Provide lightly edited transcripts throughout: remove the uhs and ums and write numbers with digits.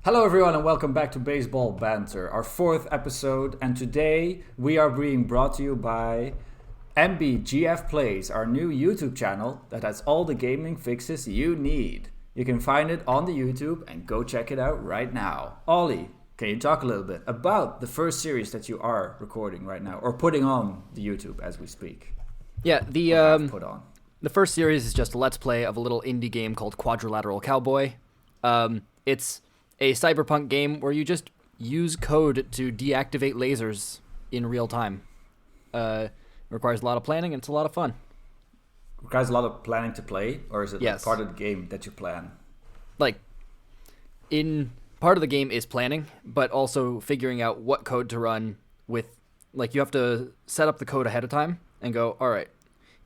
Hello, everyone, and welcome back to Baseball Banter, our fourth episode. And today we are being brought to you by MBGF Plays, our new YouTube channel that has all the gaming fixes you need. You can find it on the YouTube and go check it out right now. Ollie, can you talk a little bit about the first series that you are recording right now, or putting on the YouTube as we speak? Yeah, Put on. the first series is just a let's play of a little indie game called Quadrilateral Cowboy. It's a cyberpunk game where you just use code to deactivate lasers in real time. It requires a lot of planning and it's a lot of fun. Requires a lot of planning to play, or is it Yes. part of the game that you plan? Part of the game is planning, but also figuring out what code to run with. You have to set up the code ahead of time and go, all right,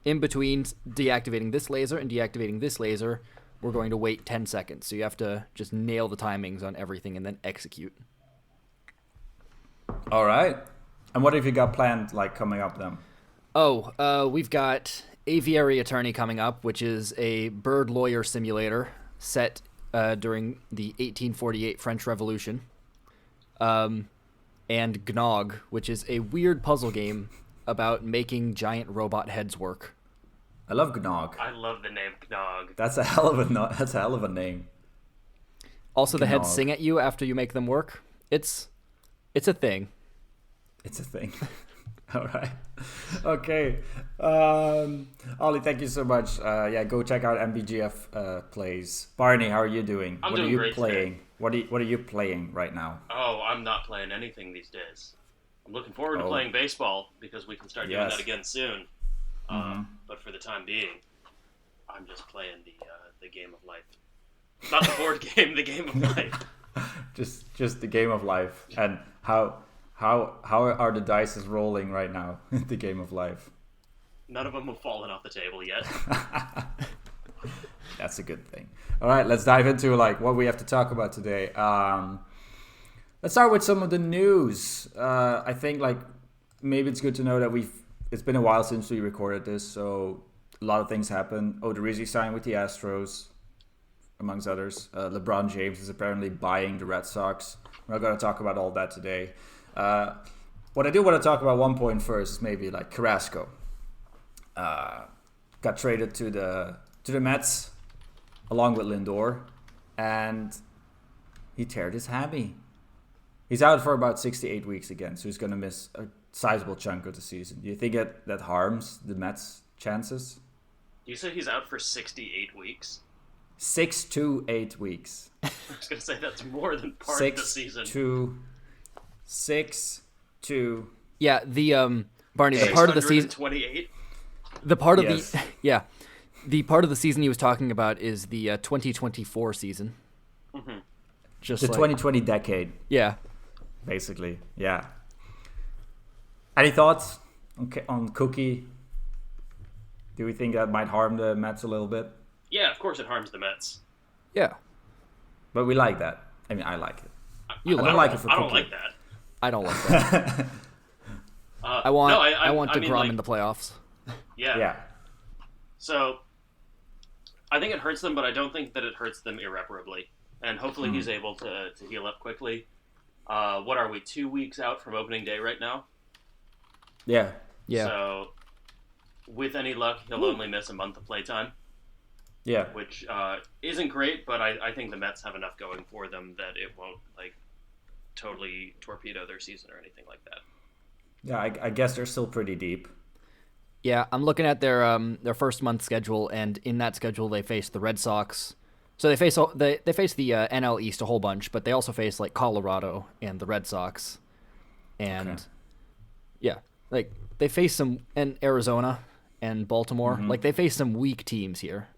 in between deactivating this laser and deactivating this laser, we're going to wait 10 seconds. So you have to just nail the timings on everything and then execute. All right. And what have you got planned, coming up then? We've got Aviary Attorney coming up, which is a bird lawyer simulator set during the 1848 French Revolution. And Gnog, which is a weird puzzle game about making giant robot heads work. I love Gnog. I love the name Gnog. That's a hell of a name. Also, the heads Gnog. sing at you after you make them work. It's a thing. It's a thing. All right. Okay. Ollie, thank you so much. Go check out MBGF Plays. Barney, how are you doing? I'm what doing are you great playing? What are you playing right now? Oh, I'm not playing anything these days. I'm looking forward to playing baseball because we can start doing that again soon. But for the time being, I'm just playing the game of life. Not the board game, the game of life. just the game of life. And how are the dice rolling right now? The game of life. None of them have fallen off the table yet. That's a good thing. All right, let's dive into what we have to talk about today. Let's start with some of the news. I think maybe it's good to know that it's been a while since we recorded this, so a lot of things happened. Odorizzi signed with the Astros, amongst others. LeBron James is apparently buying the Red Sox. We're not going to talk about all that today. What I do want to talk about one point first is maybe Carrasco. Got traded to the Mets along with Lindor, and he teared his hammy. He's out for about 6 to 8 weeks again, so he's going to miss a sizable chunk of the season. Do you think that harms the Mets' chances? You say he's out for 68 weeks? 6 to 8 weeks. I was going to say that's more than part of the season. 6 to... Yeah, the Barney, the part of the season... 628? The part of Yes. the part of the season he was talking about is the 2024 season. Mm-hmm. Just the 2020 decade. Yeah. Basically, yeah. Any thoughts on Cookie? Do we think that might harm the Mets a little bit? Yeah, of course it harms the Mets. Yeah. But we like that. I mean, I like it. You I like don't like it for I Cookie. don't like that. I don't like that. I want I mean, DeGrom in the playoffs. Yeah. Yeah. So, I think it hurts them, but I don't think that it hurts them irreparably. And hopefully he's able to heal up quickly. What are we, 2 weeks out from opening day right now? Yeah. Yeah. So, with any luck, he'll only miss a month of playtime. Yeah. Which isn't great, but I think the Mets have enough going for them that it won't totally torpedo their season or anything like that. Yeah, I guess they're still pretty deep. Yeah, I'm looking at their first month schedule, and in that schedule they face the Red Sox. So they face the NL East a whole bunch, but they also face Colorado and the Red Sox, and they face and Arizona and Baltimore. They face some weak teams here.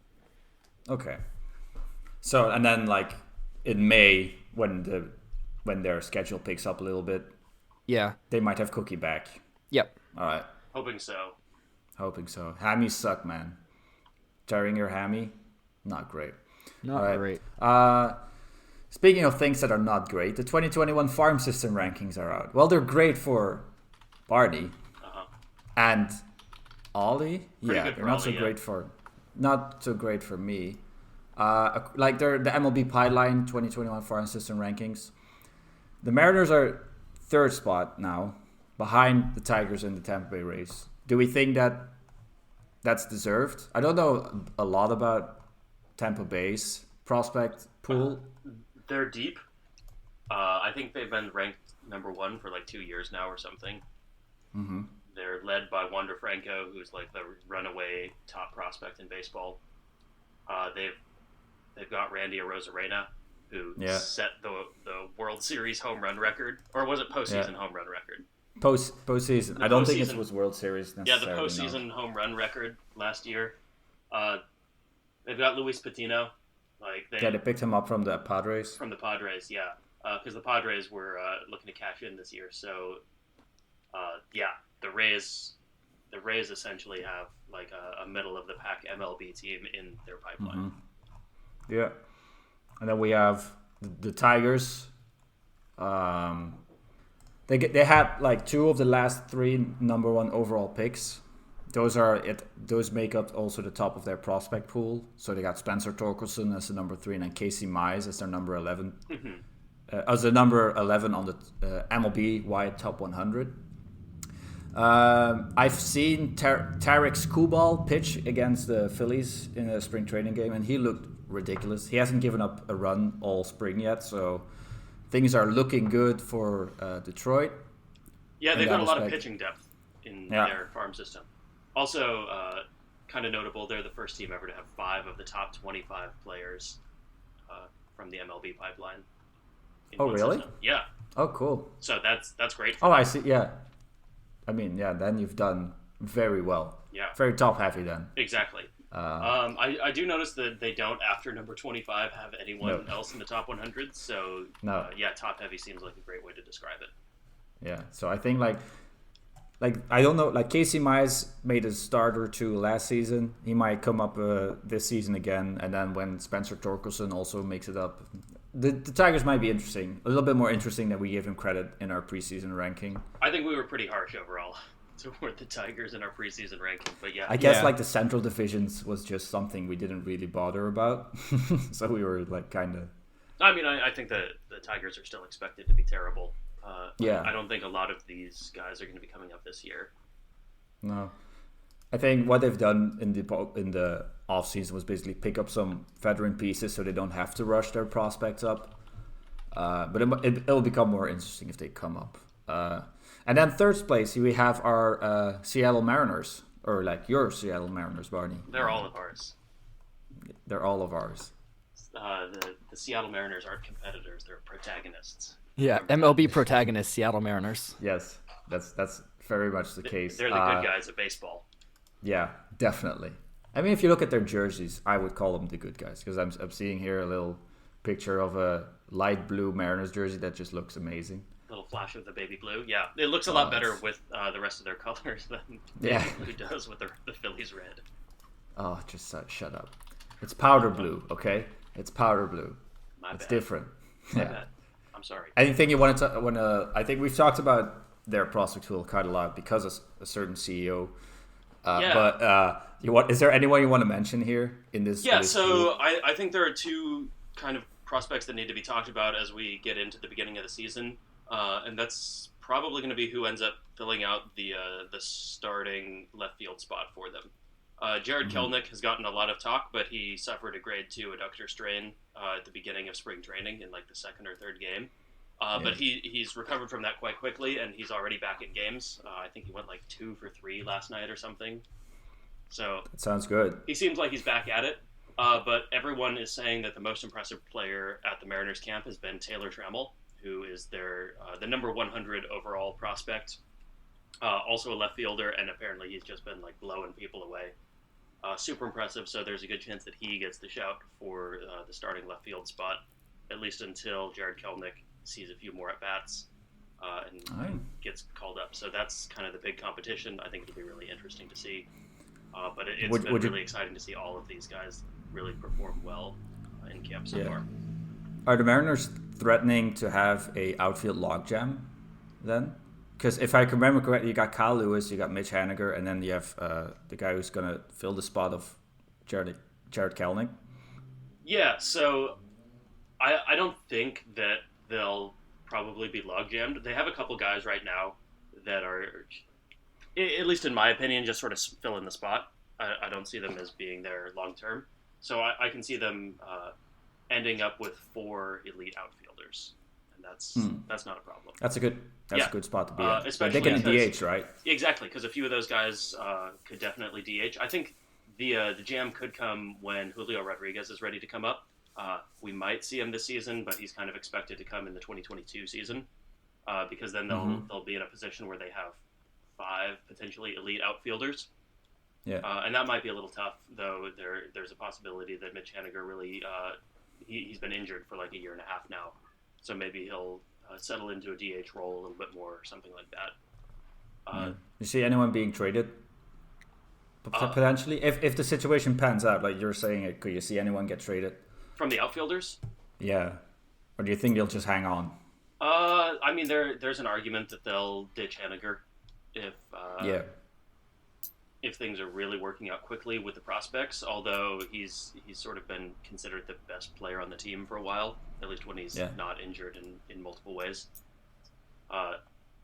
Okay. So and then in May when their schedule picks up a little bit, yeah, they might have Cookie back. Yep. All right. Hoping so. Hoping so. Hammies suck, man. Tearing your hammy, not great. Not great. Speaking of things that are not great, the 2021 farm system rankings are out. Well, they're great for Barney and Ollie. Pretty Yeah, good they're for not Ollie, so great for me. Like they're the MLB Pipeline 2021 Foreign System rankings. The Mariners are third spot now, behind the Tigers and the Tampa Bay Rays. Do we think that that's deserved? I don't know a lot about Tampa Bay's prospect pool. They're deep. I think they've been ranked number 1 for like 2 years now or something. Mm-hmm. They're led by Wander Franco, who's like the runaway top prospect in baseball. They've got Randy Arozarena, who set the World Series home run record, or was it postseason home run record? Postseason. I don't think it was World Series necessarily. Yeah, the postseason home run record last year. They've got Luis Patino. They picked him up from the Padres. From the Padres, yeah, because the Padres were looking to cash in this year. So, the Rays essentially have like a middle of the pack MLB team in their pipeline. Mm-hmm. Yeah, and then we have the Tigers. They had like 2 of the last 3 number 1 overall picks. Those make up also the top of their prospect pool. So they got Spencer Torkelson as the number 3, and then Casey Mize as their number 11. Mm-hmm. As the number 11 on the MLB wide top 100. I've seen Tarek Skubal pitch against the Phillies in a spring training game, and he looked ridiculous. He hasn't given up a run all spring yet, so things are looking good for Detroit. Yeah, they've got a lot of pitching depth in their farm system. Also, kind of notable, they're the first team ever to have 5 of the top 25 players from the MLB pipeline. Oh, really? System. Yeah. Oh, cool. So that's great. I see. Yeah. I mean, yeah. Then you've done very well. Yeah. Very top heavy then. Exactly. I do notice that they don't, after number 25, have anyone else in the top 100. So top heavy seems like a great way to describe it. Yeah. So I think like I don't know, like Casey Mize made a start or 2 last season. He might come up this season again, and then when Spencer Torkelson also makes it up, the Tigers might be interesting, a little bit more interesting than we gave him credit in our preseason ranking. I think we were pretty harsh overall toward the Tigers in our preseason ranking, but yeah. I guess like the Central divisions was just something we didn't really bother about, so we were like kind of. I mean, I think the Tigers are still expected to be terrible. I don't think a lot of these guys are going to be coming up this year. No, I think what they've done in the offseason was basically pick up some veteran pieces so they don't have to rush their prospects up. But it'll become more interesting if they come up. And then third place, we have our Seattle Mariners, or like your Seattle Mariners, Barney. They're all of ours. They're all of ours. The Seattle Mariners aren't competitors; they're protagonists. Yeah, MLB protagonists, Seattle Mariners. Yes, that's very much the case. They're the good guys at baseball. Yeah, definitely. I mean, if you look at their jerseys, I would call them the good guys, because I'm seeing here a little picture of a light blue Mariners jersey that just looks amazing. Little flash of the baby blue. Yeah, it looks a lot better with the rest of their colors than baby blue does with the Phillies red. Oh, just shut up. It's powder blue, okay? It's powder blue. It's different. My bad. I'm sorry. Anything you want to? I think we've talked about their prospect pool quite a lot because of a certain CEO. But is there anyone you want to mention here in this? Yeah. So I think there are 2 kind of prospects that need to be talked about as we get into the beginning of the season, and that's probably going to be who ends up filling out the starting left field spot for them. Jared Kellnick has gotten a lot of talk, but he suffered a grade 2 adductor strain at the beginning of spring training in like the 2nd or 3rd game. But he's recovered from that quite quickly, and he's already back in games. I think he went like 2 for 3 last night or something. So that sounds good. He seems like he's back at it. But everyone is saying that the most impressive player at the Mariners camp has been Taylor Trammell, who is their the number 100 overall prospect. Also a left fielder, and apparently he's just been like blowing people away. Super impressive, so there's a good chance that he gets the shout for the starting left field spot, at least until Jared Kellnick sees a few more at-bats and gets called up. So that's kind of the big competition. I think it'll be really interesting to see. But it's been really exciting to see all of these guys really perform well in camp so far. Are the Mariners threatening to have a outfield logjam then? Because if I can remember correctly, you got Kyle Lewis, you got Mitch Haniger, and then you have the guy who's going to fill the spot of Jared Kellnick. Yeah, so I don't think that they'll probably be log jammed. They have a couple guys right now that are, at least in my opinion, just sort of fill in the spot. I don't see them as being there long term. So I can see them ending up with 4 elite outfielders, and that's not a problem. That's a good spot to be at. Especially they can DH, right? Exactly, because a few of those guys could definitely DH. I think the jam could come when Julio Rodriguez is ready to come up. We might see him this season, but he's kind of expected to come in the 2022 season because then they'll be in a position where they have 5 potentially elite outfielders. Yeah, and that might be a little tough, though. There's a possibility that Mitch Haniger really he's been injured for like a year and a half now, so maybe he'll settle into a DH role a little bit more or something like that. You see anyone being traded potentially if the situation pans out like you're saying? Could you see anyone get traded from the outfielders? Yeah, or do you think they'll just hang on? I mean, there's an argument that they'll ditch Haniger if things are really working out quickly with the prospects, although he's sort of been considered the best player on the team for a while, at least when he's not injured in multiple ways.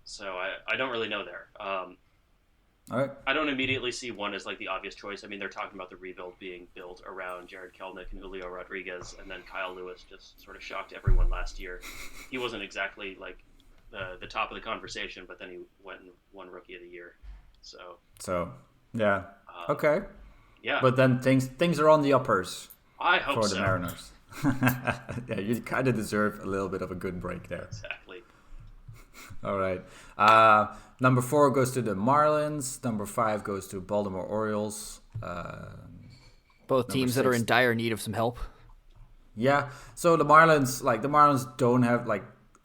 So I don't really know there. All right. I don't immediately see one as like the obvious choice. I mean, they're talking about the rebuild being built around Jared Kellnick and Julio Rodriguez, and then Kyle Lewis just sort of shocked everyone last year. He wasn't exactly like the top of the conversation, but then he went and won Rookie of the Year. So yeah. Okay. Yeah. But then things are on the uppers. I hope for the Mariners. Yeah, you kind of deserve a little bit of a good break there. Exactly. All right. Number 4 goes to the Marlins. Number 5 goes to Baltimore Orioles. Both teams that are in dire need of some help. Yeah. So the Marlins don't have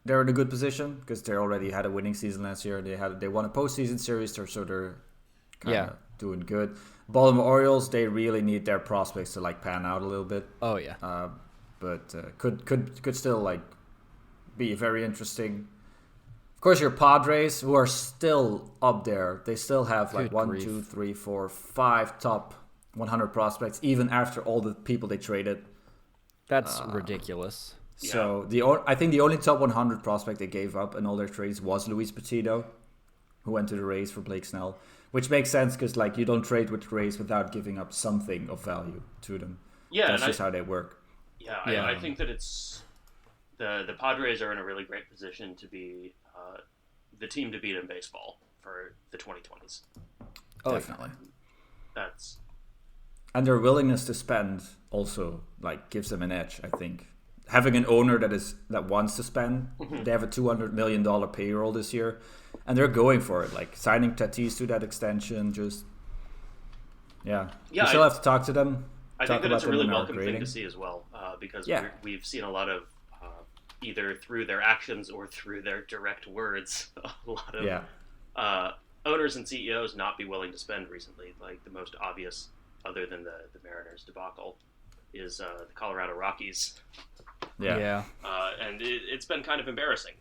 they're in a good position because they already had a winning season last year. They won a postseason series, so they're kind of doing good. Baltimore Orioles, they really need their prospects to pan out a little bit. Oh yeah. But could still be very interesting. Of course, your Padres, who are still up there, they still have 1, 2, 3, 4, 5 top 100 prospects, even after all the people they traded. That's ridiculous. So I think the only top 100 prospect they gave up in all their trades was Luis Patino, who went to the Rays for Blake Snell, which makes sense because you don't trade with the Rays without giving up something of value to them. Yeah, that's just how they work. Yeah, I think that it's the Padres are in a really great position to be the team to beat in baseball for the 2020s. Oh, definitely. And their willingness to spend also gives them an edge, I think. Having an owner that wants to spend, they have a $200 million payroll this year, and they're going for it. Signing Tatis to that extension, you still have to talk to them. I think that it's a really welcome thing to see as well, because we've seen a lot of either through their actions or through their direct words, a lot of owners and CEOs not be willing to spend recently. The most obvious, other than the Mariners debacle, is the Colorado Rockies. Yeah. And it's been kind of embarrassing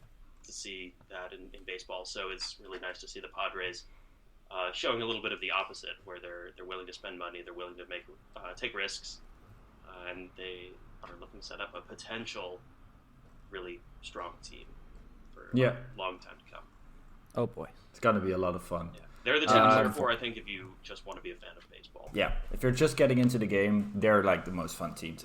to see that in baseball. So it's really nice to see the Padres showing a little bit of the opposite, where they're willing to spend money, they're willing to take risks, and they are looking to set up a potential really strong team for a long time to come. Oh boy, it's going to be a lot of fun. Yeah. They're the team to cheer for, I think, if you just want to be a fan of baseball. Yeah, if you're just getting into the game, they're the most fun team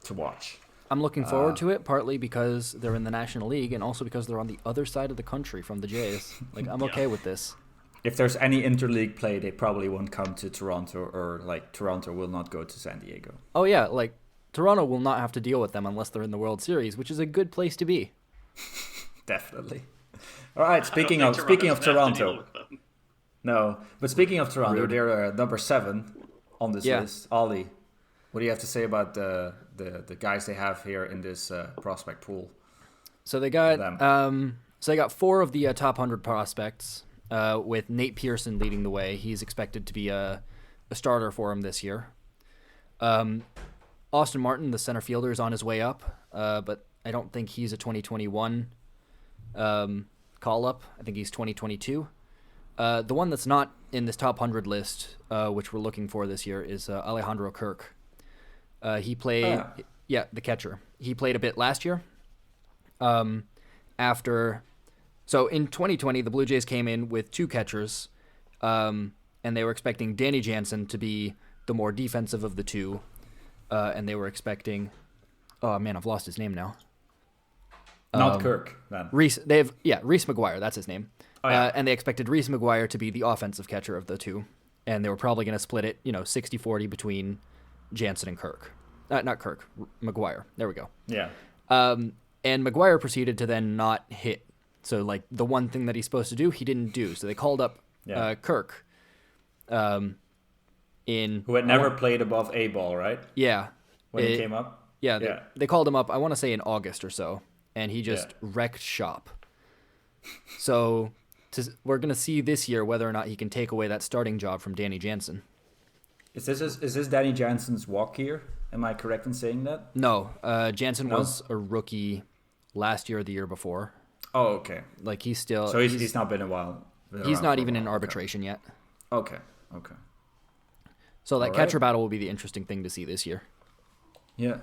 to watch. I'm looking forward to it, partly because they're in the National League and also because they're on the other side of the country from the Jays. I'm okay with this. If there's any interleague play, they probably won't come to Toronto, or Toronto will not go to San Diego. Oh yeah, Toronto will not have to deal with them unless they're in the World Series, which is a good place to be. Definitely. All right, speaking of Toronto. No, but speaking of Toronto, they're number 7 on this list. Ollie, what do you have to say about the guys they have here in this prospect pool? So they got 4 of the top 100 prospects, with Nate Pearson leading the way. He's expected to be a starter for him this year. Austin Martin, the center fielder, is on his way up, but I don't think he's a 2021 call-up. I think he's 2022. The one that's not in this top 100 list, which we're looking for this year, is Alejandro Kirk. He played, the catcher. He played a bit last year. So in 2020, the Blue Jays came in with 2 catchers, and they were expecting Danny Jansen to be the more defensive of the 2, and they were expecting, oh man, I've lost his name now. Not Kirk, then. Reese McGuire, that's his name. Oh, yeah. And they expected Reese McGuire to be the offensive catcher of the 2, and they were probably going to split it, 60-40 between Jansen and Kirk. Not Kirk, McGuire. There we go. Yeah. And McGuire proceeded to then not hit. So, like, the one thing that he's supposed to do, he didn't do. So they called up Kirk. Who had never played above A ball, right? Yeah. When he came up? Yeah. They called him up, I want to say in August or so. And he just wrecked shop. So we're going to see this year whether or not he can take away that starting job from Danny Jansen. Is this Danny Jansen's walk year? Am I correct in saying that? No. Jansen was a rookie last year or the year before. Oh, okay. Like, he's still... So he's not been a while. He's not even in arbitration yet. Okay. So that catcher battle will be the interesting thing to see this year. Yeah.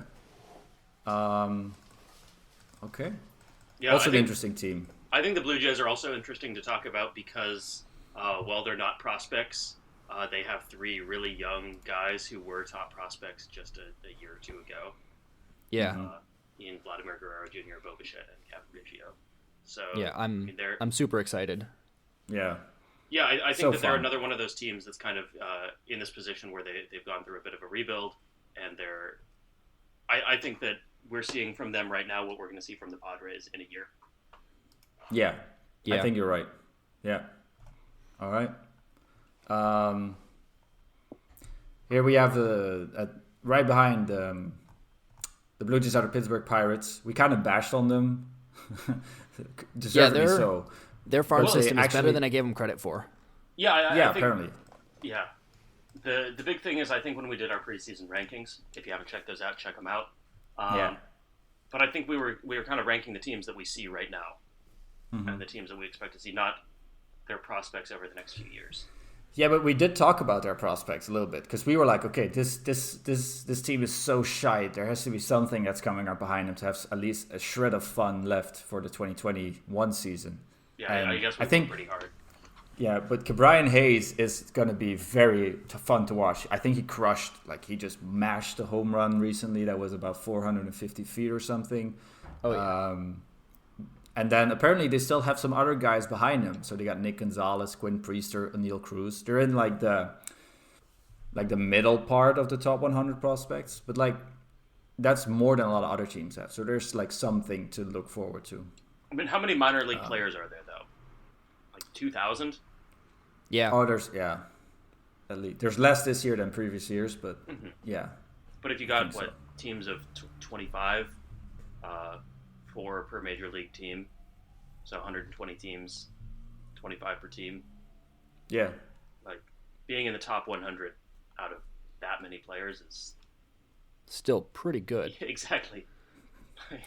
Okay. Yeah, also an interesting team. I think the Blue Jays are also interesting to talk about because while they're not prospects, they have 3 really young guys who were top prospects just a year or 2 ago. Yeah. In Vladimir Guerrero Jr., Bo Bichette, and Kevin Biggio. So yeah, I'm super excited. Yeah. Yeah, I think that they're another one of those teams that's kind of in this position where they've gone through a bit of a rebuild, and I think that we're seeing from them right now what we're going to see from the Padres in a year. Yeah. I think you're right. Yeah. All right. Here we have right behind the Blue Jays are the Pittsburgh Pirates. We kind of bashed on them. Deservedly so. Their farm system is better than I gave them credit for. Yeah, I think, apparently. Yeah. The big thing is, I think when we did our preseason rankings, if you haven't checked those out, check them out. But I think we were kind of ranking the teams that we see right now, and the teams that we expect to see, not their prospects over the next few years. Yeah, but we did talk about their prospects a little bit because we were like, okay, this team is so shite. There has to be something that's coming up behind them to have at least a shred of fun left for the 2021 season. Yeah, and I guess we think pretty hard. Yeah, but Brian Hayes is going to be very fun to watch. I think he crushed, he just mashed a home run recently that was about 450 feet or something. Oh, yeah. And then apparently they still have some other guys behind him. So they got Nick Gonzalez, Quinn Priester, O'Neal Cruz. They're in the middle part of the top 100 prospects, but that's more than a lot of other teams have. So there's something to look forward to. I mean, how many minor league players are there though? 2,000? Yeah. Oh, at least there's less this year than previous years, but yeah. But if you got teams of 25, 4 per major league team, so 120 teams, 25 per team. Yeah. Being in the top 100 out of that many players is still pretty good. Exactly.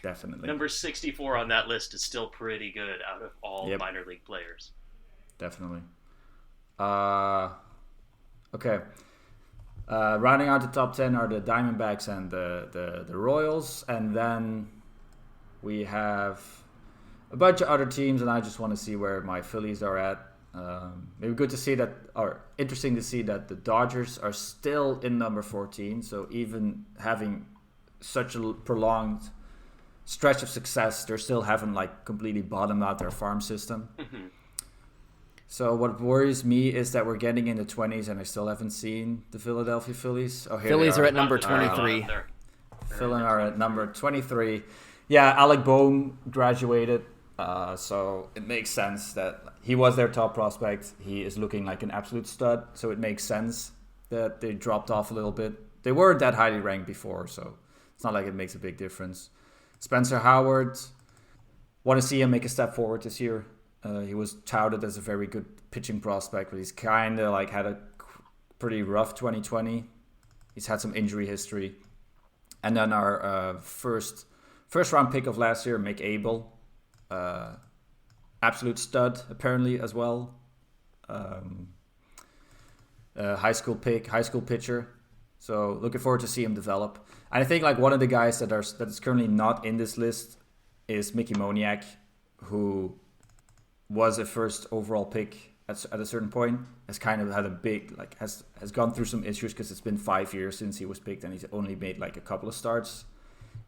Definitely. Number 64 on that list is still pretty good out of all minor league players. Definitely. Okay. Rounding out the top 10 are the Diamondbacks and the Royals, and then we have a bunch of other teams, and I just want to see where my Phillies are at. Maybe good to see that, or interesting to see that the Dodgers are still in number 14. So even having such a prolonged stretch of success, they still haven't completely bottomed out their farm system. So what worries me is that we're getting in the 20s and I still haven't seen the Philadelphia Phillies. Oh, here Phillies are at number 23. Phillies are at number 23. Yeah, Alec Bohm graduated, so it makes sense that he was their top prospect. He is looking like an absolute stud, so it makes sense that they dropped off a little bit. They weren't that highly ranked before, so it's not like it makes a big difference. Spencer Howard, want to see him make a step forward this year. He was touted as a very good pitching prospect, but he's kind of had a pretty rough 2020. He's had some injury history. And then our first round pick of last year, Mick Abel, absolute stud apparently as well. High school pitcher. So looking forward to see him develop. And I think like one of the guys that is currently not in this list is Mickey Moniak, who was a first overall pick at a certain point, has kind of had a big, like, has gone through some issues because it's been 5 years since he was picked and he's only made like a couple of starts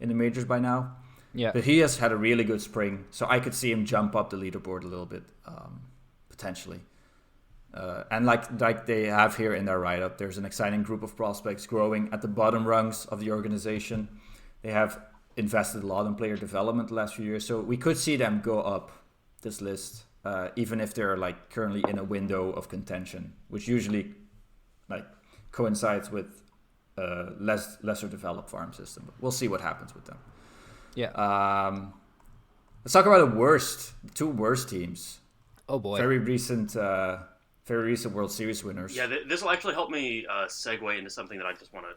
in the majors by now. Yeah. But he has had a really good spring, so I could see him jump up the leaderboard a little bit, potentially. And like they have here in their write-up, there's an exciting group of prospects growing at the bottom rungs of the organization. They have invested a lot in player development the last few years, so we could see them go up this list, even if they're like currently in a window of contention, which usually like coincides with lesser developed farm system. But we'll see what happens with them. Yeah. Let's talk about the two worst teams. Oh boy. Very recent World Series winners. Yeah, this will actually help me segue into something that I just want to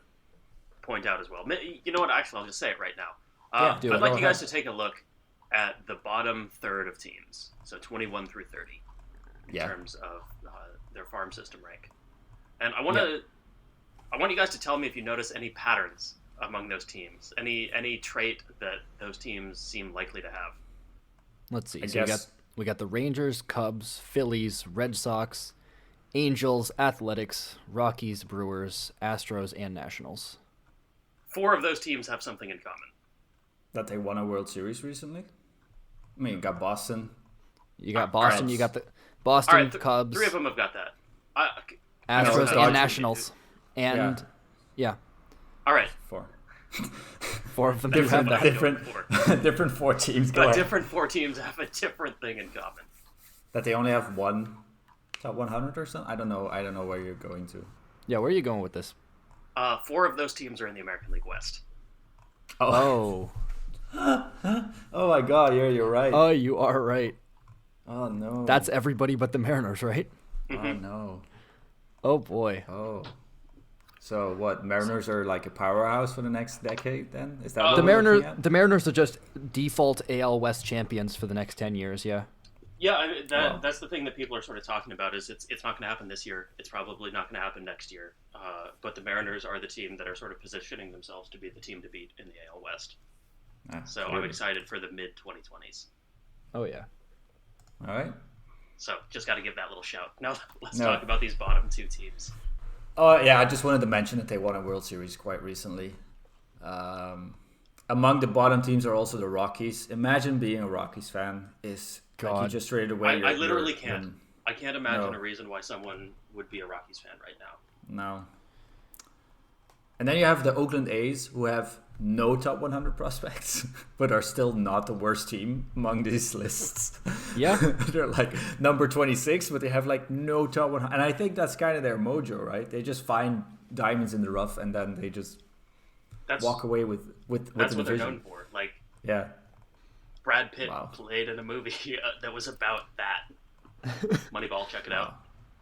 point out as well. You know what? Actually, I'll just say it right now. I'd like you guys to take a look at the bottom third of teams, so 21 through 30, in terms of their farm system rank. And I want you guys to tell me if you notice any patterns among those teams, any trait that those teams seem likely to have. Let's see. We got the Rangers, Cubs, Phillies, Red Sox, Angels, Athletics, Rockies, Brewers, Astros, and Nationals. 4 of those teams have something in common. That they won a World Series recently? I mean, you got Boston. You got Boston. You got the Boston, Cubs. 3 of them have got that. Astros and Nationals. And, yeah. All right. 4. 4 of them do have that. Different 4 teams. Different 4 teams have a different thing in common. That they only have one top 100 or something? I don't know where you're going to. Yeah, where are you going with this? 4 of those teams are in the American League West. Oh. Oh my God, you're right. Oh, you are right. Oh no. That's everybody but the Mariners, right? Mm-hmm. Oh no. Oh boy. Oh. So what? Mariners are like a powerhouse for the next decade. Then is that what the we're Mariners? looking at? The Mariners are just default AL West champions for the next 10 years. Yeah. Yeah, that's the thing that people are sort of talking about is it's not going to happen this year. It's probably not going to happen next year. But the Mariners are the team that are sort of positioning themselves to be the team to beat in the AL West. So I'm excited for the mid-2020s. Oh, yeah. All right. So just got to give that little shout. Now let's talk about these bottom 2 teams. Oh, yeah, I just wanted to mention that they won a World Series quite recently. Among the bottom teams are also the Rockies. Imagine being a Rockies fan is like you just traded away I literally can't. I can't imagine a reason why someone would be a Rockies fan right now. No. And then you have the Oakland A's, who have no top 100 prospects, but are still not the worst team among these lists. Yeah. They're like number 26, but they have like no top 100. And I think that's kind of their mojo, right? They just find diamonds in the rough and then they just walk away with that's the what they're division. known for. Like, yeah. Brad Pitt played in a movie that was about that. Moneyball, check it out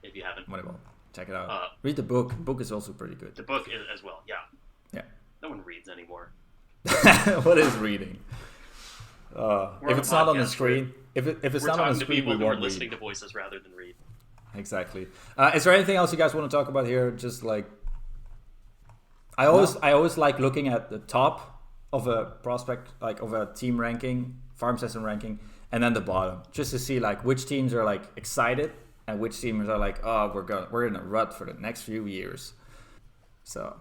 if you haven't. Moneyball, check it out. Read the book. The book is also pretty good. The book is as well, yeah. Yeah. No one reads anymore. What is reading? If it's not on the screen, if it's not on the screen, we won't read. Listening to voices rather than read. Exactly. Is there anything else you guys want to talk about here? Just like I always like looking at the top of a prospect, like of a team ranking, farm system ranking, and then the bottom, just to see like which teams are like excited and which teams are like, oh, we're in a rut for the next few years. So.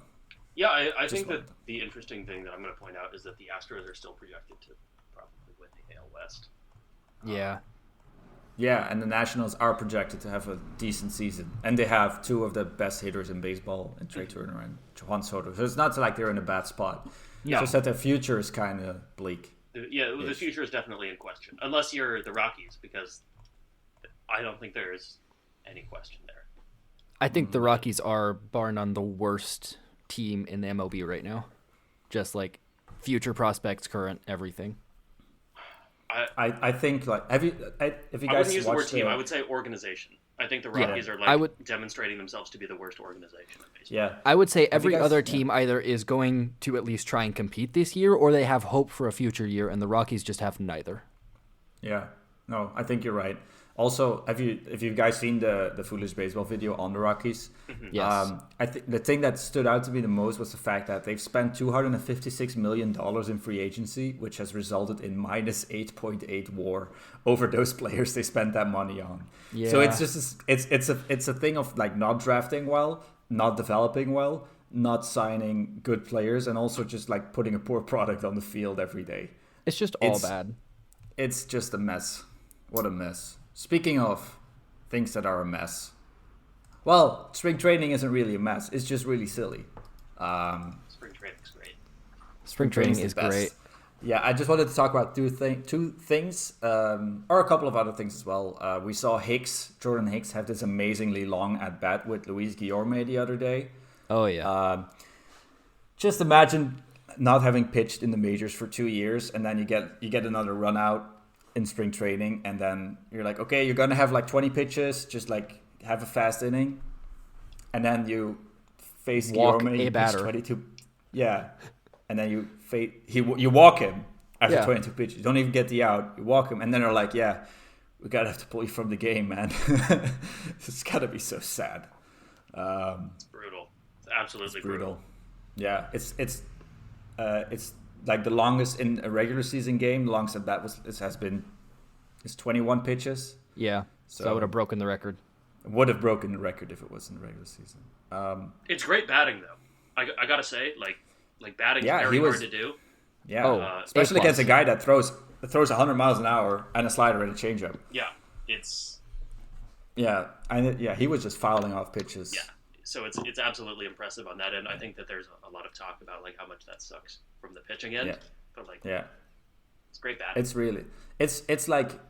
Yeah, I think that the interesting thing that I'm going to point out is that the Astros are still projected to probably win the AL West. Yeah. Yeah, and the Nationals are projected to have a decent season. And they have 2 of the best hitters in baseball, in Trey Turner and Juan Soto. So it's not like they're in a bad spot. Yeah. It's just that their future is kind of bleak. The future is definitely in question. Unless you're the Rockies, because I don't think there's any question there. I think the Rockies are, bar none, the worst team in the MLB right now. Just like future prospects, current, everything. I think like if you guys wouldn't use the word team, I would say organization. I think the Rockies are demonstrating themselves to be the worst organization in baseball. Yeah. I would say every other team either is going to at least try and compete this year or they have hope for a future year and the Rockies just have neither. Yeah. No, I think you're right. Also, have you guys seen the Foolish Baseball video on the Rockies? Yes. I think the thing that stood out to me the most was the fact that they've spent $256 million in free agency, which has resulted in minus 8.8 WAR over those players they spent that money on. Yeah. So it's just it's a thing of like not drafting well, not developing well, not signing good players, and also just like putting a poor product on the field every day. It's just all bad. It's just a mess. What a mess. Speaking of things that are a mess, well, spring training isn't really a mess. It's just really silly. Spring training's great. Spring training is great. Yeah, I just wanted to talk about two things, or a couple of other things as well. We saw Jordan Hicks, have this amazingly long at-bat with Luis Guillorme the other day. Oh, yeah. Just imagine not having pitched in the majors for 2 years, and then you get another run out in spring training, and then you're like, okay, you're gonna have like 20 pitches, just like have a fast inning, and then you face Guillorme, a batter. 22, yeah, and then you walk him after 22 pitches. You don't even get the out. You walk him, and then they're like, yeah, we gotta have to pull you from the game, man. It's gotta be so sad. It's brutal. It's absolutely brutal. Yeah, it's like the longest in a regular season game. The longest that is 21 pitches. Yeah, so that would have broken the record. It would have broken the record if it was in the regular season. It's great batting though. I gotta say, like batting is very hard to do. Yeah, especially against a guy that throws 100 miles an hour and a slider and a changeup. Yeah, it's. Yeah, he was just fouling off pitches. Yeah. So it's absolutely impressive on that end. I think that there's a lot of talk about like how much that sucks from the pitching end, but like it's great batting. It's really it's like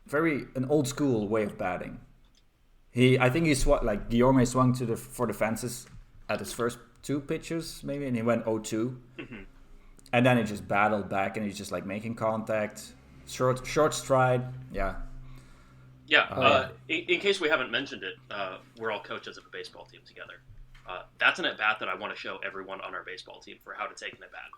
very an old school way of batting. I think Guillorme swung for the fences at his first 2 pitches maybe, and he went 0-2, and then he just battled back, and he's just like making contact, short stride, Yeah, in case we haven't mentioned it, we're all coaches of a baseball team together. That's an at-bat that I want to show everyone on our baseball team for how to take an at-bat.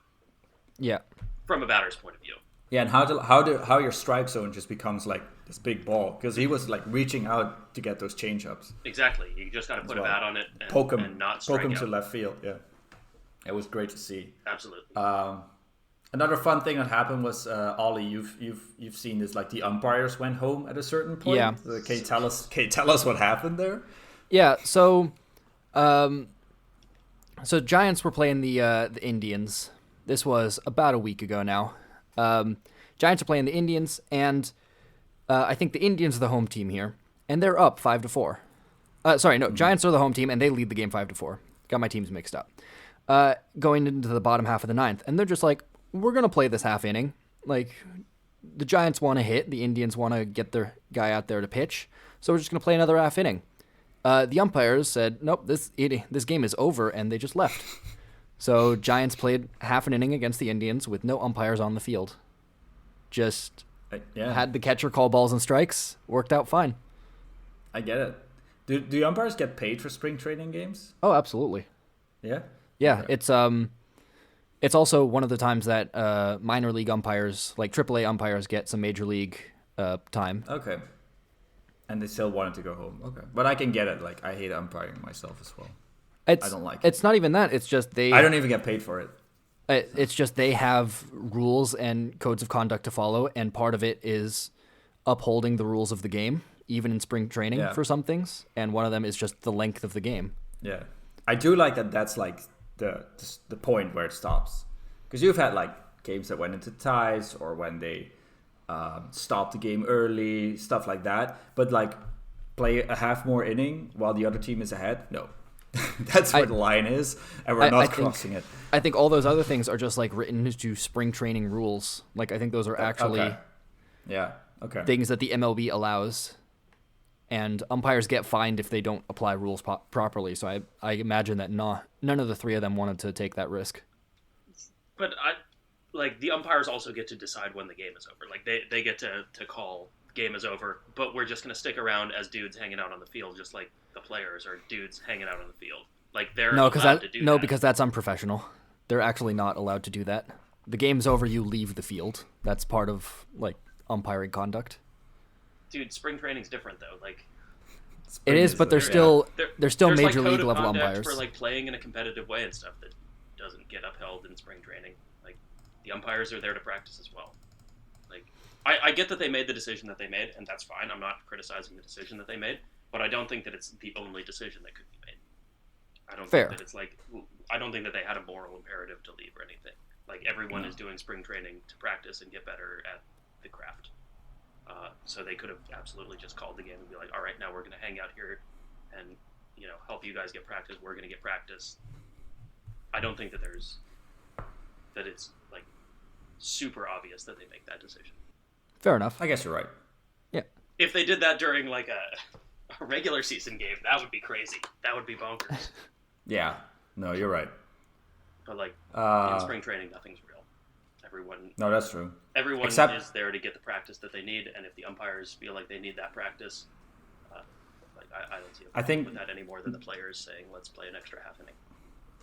Yeah. From a batter's point of view. Yeah, and how your strike zone just becomes like this big ball, because he was like reaching out to get those changeups. Exactly. You just got to put a bat on it and poke him, and not strike poke him out. to left field. Yeah, it was great to see. Absolutely. Another fun thing that happened was Ollie. You've seen this, like the umpires went home at a certain point. Yeah. Can you tell us what happened there? Yeah. So Giants were playing the Indians. This was about a week ago now. Giants are playing the Indians, and I think the Indians are the home team here, and they're up 5-4. Giants are the home team, and they lead the game 5-4. Got my teams mixed up. Going into the bottom half of the ninth, and they're just like, we're going to play this half inning. Like, the Giants want to hit, the Indians want to get their guy out there to pitch, so we're just going to play another half inning. The umpires said, nope, this game is over, and they just left. So Giants played half an inning against the Indians with no umpires on the field. Just had the catcher call balls and strikes. Worked out fine. I get it. Do umpires get paid for spring training games? Oh, absolutely. Yeah? Yeah, okay. It's also one of the times that minor league umpires, like AAA umpires, get some major league time. Okay. And they still wanted to go home. Okay. But I can get it. Like, I hate umpiring myself as well. I don't like it. It's not even that. It's just I don't even get paid for it. It's just they have rules and codes of conduct to follow, and part of it is upholding the rules of the game, even in spring training for some things. And one of them is just the length of the game. Yeah. I do like that that's like the point where it stops. Because you've had like games that went into ties or when they stopped the game early, stuff like that. But like play a half more inning while the other team is ahead? No. That's where the line is, and we're not crossing it. I think all those other things are just like written into spring training rules. Like I think those are actually things that the MLB allows, and umpires get fined if they don't apply rules properly. So I imagine that none of the three of them wanted to take that risk. But the umpires also get to decide when the game is over. Like they get to call game is over, but we're just going to stick around as dudes hanging out on the field, just like the players are dudes hanging out on the field. Like they're allowed to do that. No, because that's unprofessional. They're actually not allowed to do that. The game's over, you leave the field. That's part of like umpiring conduct. dude, spring training's different though. Like, it is, but they're still major league level umpires for like playing in a competitive way and stuff that doesn't get upheld in spring training. Like, the umpires are there to practice as well. Like, I get that they made the decision that they made, and that's fine. I'm not criticizing the decision that they made, but I don't think that it's the only decision that could be made. I don't think that it's like, I don't think that they had a moral imperative to leave or anything. Like, everyone is doing spring training to practice and get better at the craft. So they could have absolutely just called the game and be like, all right, now we're going to hang out here and, help you guys get practice. We're going to get practice. I don't think that it's like super obvious that they make that decision. Fair enough. I guess you're right. Yeah. If they did that during like a regular season game, that would be crazy. That would be bonkers. Yeah. No, you're right. But like in spring training, nothing's real. No, that's true. Everyone is there to get the practice that they need, and if the umpires feel like they need that practice, I don't see a problem with that any more than the players saying, let's play an extra half inning.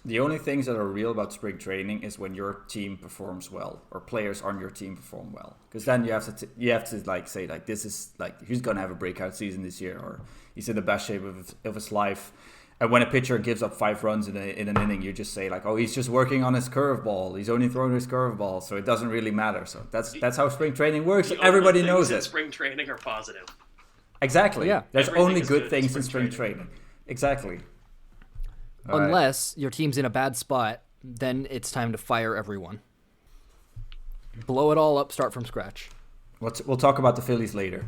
The only things that are real about spring training is when your team performs well, or players on your team perform well, because then you have to like say like, this is like, he's gonna have a breakout season this year, or he's in the best shape of his life. And when a pitcher gives up 5 runs in an inning, you just say like, oh, he's just working on his curveball. He's only throwing his curveball, so it doesn't really matter. So that's how spring training works. Everybody knows it. Spring training are positive. Exactly. Yeah. There's only good things in spring training. Exactly. Unless your team's in a bad spot, then it's time to fire everyone. Blow it all up, start from scratch. We'll talk about the Phillies later.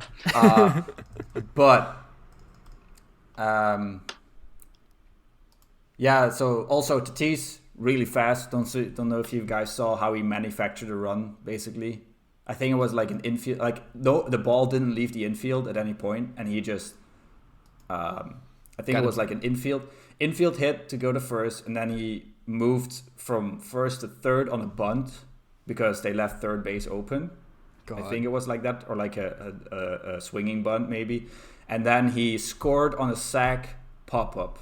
Yeah, so also Tatis, really fast. Don't know if you guys saw how he manufactured a run, basically. I think it was like an infield, like the ball didn't leave the infield at any point, and he just, I think it was like an infield hit to go to first, and then he moved from first to third on a bunt because they left third base open. God. I think it was like that, or like a swinging bunt maybe. And then he scored on a sac pop-up.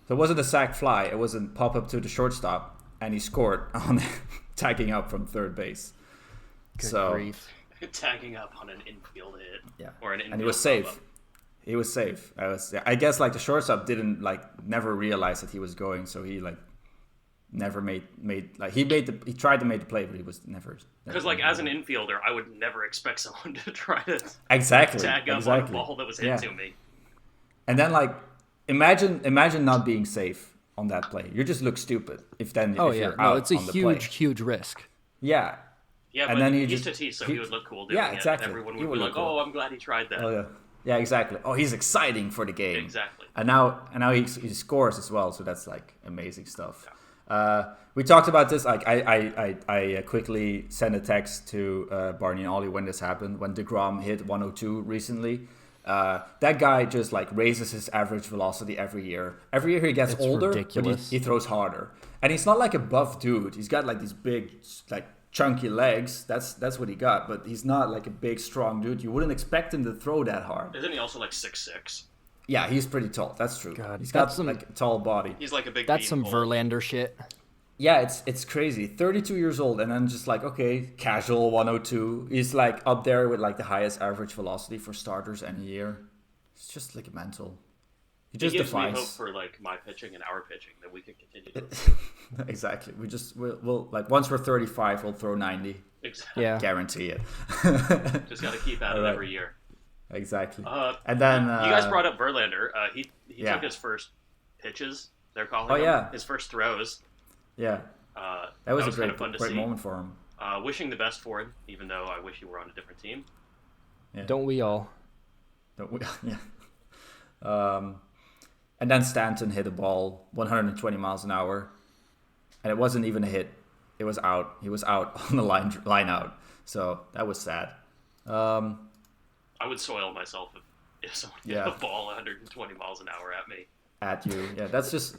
So it wasn't a sac fly, it was a pop-up to the shortstop, and he scored on tagging up from third base. Good grief. Tagging up on an infield hit. Yeah. Or an infield and he was safe. He was safe. I guess like the shortstop never realize that he was going, so he like never made like he tried to make the play, but he was never. Because like as an infielder, I would never expect someone to try to tag up on a ball that was hit to me. And then like imagine not being safe on that play. You just look stupid if you're out. It's a huge risk. Yeah. Yeah, and but then he's Tatis, so he would look cool doing it. Exactly. And everyone would be like, "Oh, I'm glad he tried that." Oh yeah. Yeah, exactly. Oh, he's exciting for the game. Exactly. And now he scores as well, so that's like amazing stuff. Yeah. We talked about this. Like I quickly sent a text to Barney and Ollie when this happened, when DeGrom hit 102 recently. That guy just like raises his average velocity every year. Every year he gets older, ridiculous. But he throws harder. And he's not like a buff dude. He's got like these big like chunky legs. That's what he got. But he's not like a big strong dude. You wouldn't expect him to throw that hard. Isn't he also like 6'6"? Yeah, he's pretty tall. That's true. God, he's got some like a tall body. He's like a big. That's some pole. Verlander shit. Yeah, it's crazy. 32 years old, and then just like, okay, casual 102. He's like up there with like the highest average velocity for starters any year. It's just like mental. He gives me hope for like my pitching and our pitching that we can continue to. Exactly. We'll like once we're 35, we'll throw 90. Exactly. Yeah. Guarantee it. Just got to keep at it every year. Exactly. And then you guys brought up Verlander. He took his first pitches. They're calling him. His first throws. Yeah. That was a great moment for him. Wishing the best for him, even though I wish he were on a different team. Yeah. Don't we all? Yeah. And then Stanton hit a ball 120 miles an hour, and it wasn't even a hit. It was out. He was out on the line out. So that was sad. I would soil myself if someone hit a ball 120 miles an hour at me. At you. Yeah, that's just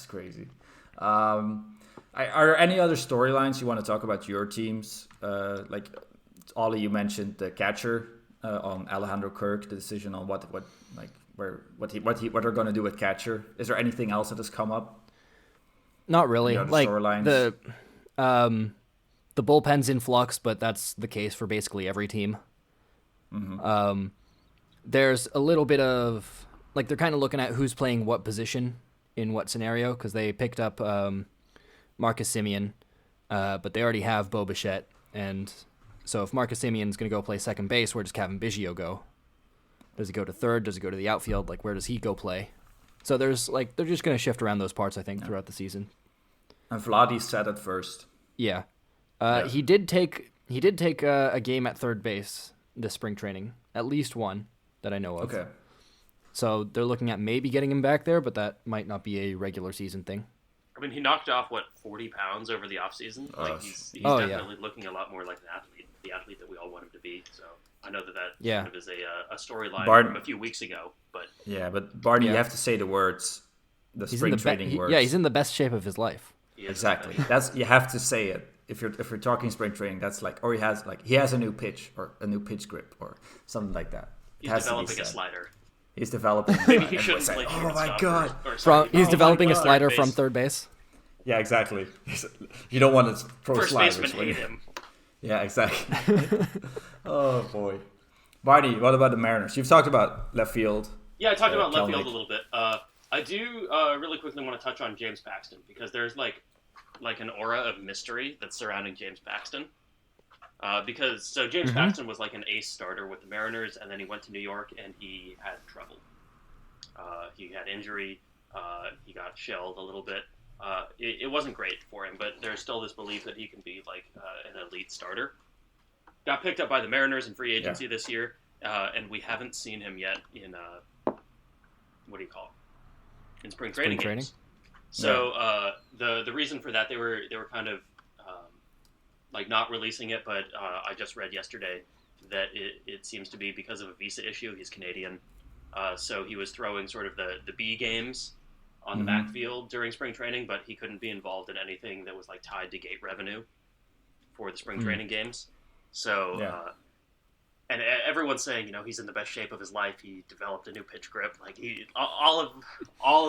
crazy. Are there any other storylines you want to talk about your teams? Like Ollie, you mentioned the catcher on Alejandro Kirk, the decision on what they're going to do with catcher. Is there anything else that has come up? Not really. Like storylines? The bullpen's in flux, but that's the case for basically every team. There's a little bit of like they're kind of looking at who's playing what position in what scenario because they picked up Marcus Semien, but they already have Bo Bichette, and so if Marcus Simeon's going to go play second base, where does Kevin Biggio go? Does he go to third? Does he go to the outfield? Like where does he go play? So there's like they're just going to shift around those parts I think throughout the season. And Vladdy sat at first. Yeah, he did take a game at third base this spring training, at least one that I know of. Okay. So they're looking at maybe getting him back there, but that might not be a regular season thing. I mean, he knocked off, 40 pounds over the offseason? Like, he's definitely looking a lot more like an athlete, the athlete that we all want him to be. So I know that kind of is a storyline from a few weeks ago. But yeah, but Barney, you have to say the words, spring training words. Yeah, he's in the best shape of his life. Exactly. You have to say it. If you're talking spring training, that's like, or he has a new pitch or a new pitch grip or something like that. He's developing a slider. He's developing. Maybe he shouldn't play. Oh my god! He's developing a slider from third base. Yeah, exactly. You don't want to throw first sliders. First baseman hate him. Yeah, exactly. Oh boy, Barney. What about the Mariners? You've talked about left field. Yeah, I talked about left field a little bit. I do really quickly want to touch on James Paxton because there's like an aura of mystery that's surrounding James Paxton. Because James Paxton was like an ace starter with the Mariners, and then he went to New York and he had trouble. He had injury. He got shelled a little bit. It wasn't great for him, but there's still this belief that he can be like an elite starter. Got picked up by the Mariners in free agency this year, and we haven't seen him yet in what do you call it? In spring training games. So the reason for that they were kind of like not releasing it, but I just read yesterday that it seems to be because of a visa issue. He's Canadian, so he was throwing sort of the B games on the backfield during spring training, but he couldn't be involved in anything that was like tied to gate revenue for the spring training games. So, and everyone's saying, he's in the best shape of his life. He developed a new pitch grip, like all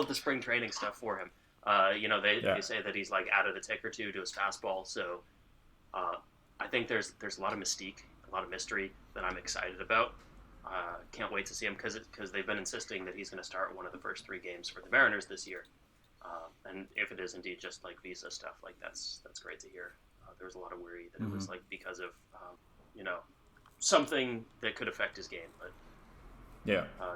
of the spring training stuff for him. They say that he's like added a tick or two to his fastball. So, I think there's a lot of mystique, a lot of mystery that I'm excited about. Can't wait to see him because they've been insisting that he's going to start one of the first 3 games for the Mariners this year. And if it is indeed just like visa stuff, like that's great to hear. There was a lot of worry that it was like because of something that could affect his game, but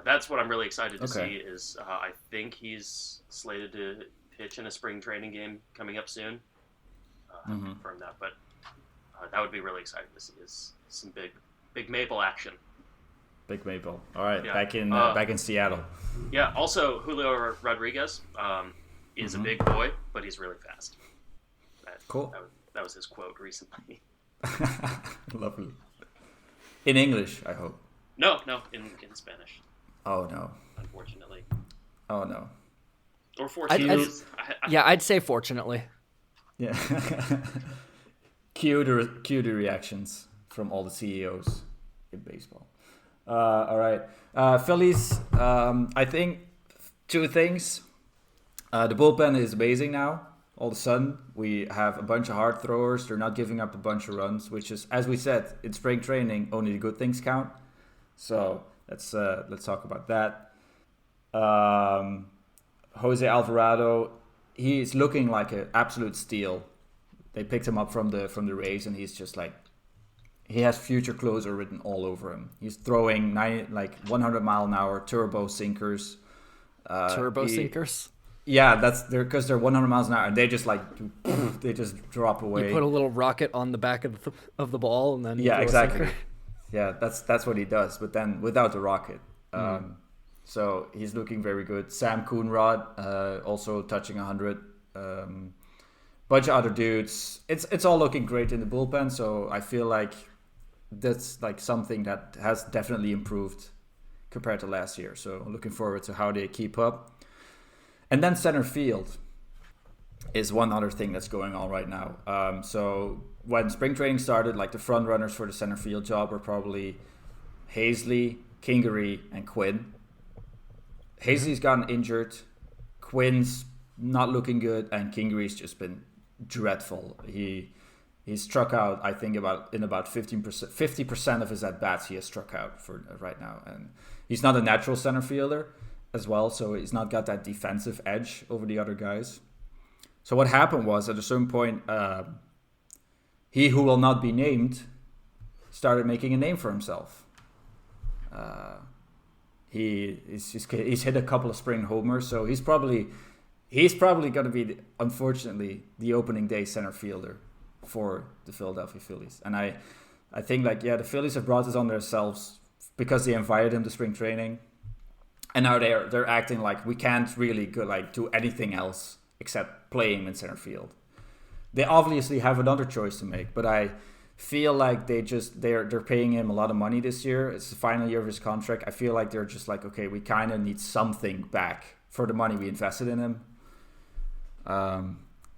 that's what I'm really excited to see. Is I think he's slated to pitch in a spring training game coming up soon. Confirm that, but that would be really exciting to see. Is some big Maple action. Big Maple. All right, back in Seattle. Yeah. Also, Julio Rodriguez is a big boy, but he's really fast. Cool. That was his quote recently. Lovely. In English, I hope. No, in Spanish. Oh no. Unfortunately. Oh no. Or fortunately. I'd say fortunately. Yeah. Cue the reactions from all the CEOs in baseball. All right. Phillies, I think 2 things. The bullpen is amazing now. All of a sudden, we have a bunch of hard throwers. They're not giving up a bunch of runs, which is, as we said, in spring training, only the good things count. So let's talk about that. Jose Alvarado, he's looking like an absolute steal. They picked him up from the Rays, and he's just like, he has future closer written all over him. He's throwing 100 mile an hour turbo sinkers. Sinkers? Yeah, because they're 100 miles an hour, and they just they just drop away. You put a little rocket on the back of the ball, and then exactly. Yeah, that's what he does, but then without the rocket. So he's looking very good. Sam Coonrod also touching 100. Bunch of other dudes. It's all looking great in the bullpen. So I feel like that's like something that has definitely improved compared to last year. So looking forward to how they keep up. And then center field is one other thing that's going on right now. So when spring training started, like the front runners for the center field job were probably Hazley, Kingery, and Quinn. Hazley's gotten injured. Quinn's not looking good, and Kingery's just been dreadful. He He's struck out, I think, about 50% of his at bats. He has struck out for right now, and he's not a natural center fielder as well, so he's not got that defensive edge over the other guys. So what happened was, at a certain point, he who will not be named started making a name for himself. He's hit a couple of spring homers, so he's probably going to be, unfortunately, the opening day center fielder for the Philadelphia Phillies. And I think the Phillies have brought this on themselves because they invited him to spring training, and now they're acting like we can't really do anything else except play him in center field. They obviously have another choice to make, but I feel like they're paying him a lot of money this year. It's the final year of his contract. I feel like they're just like, okay, we kind of need something back for the money we invested in him.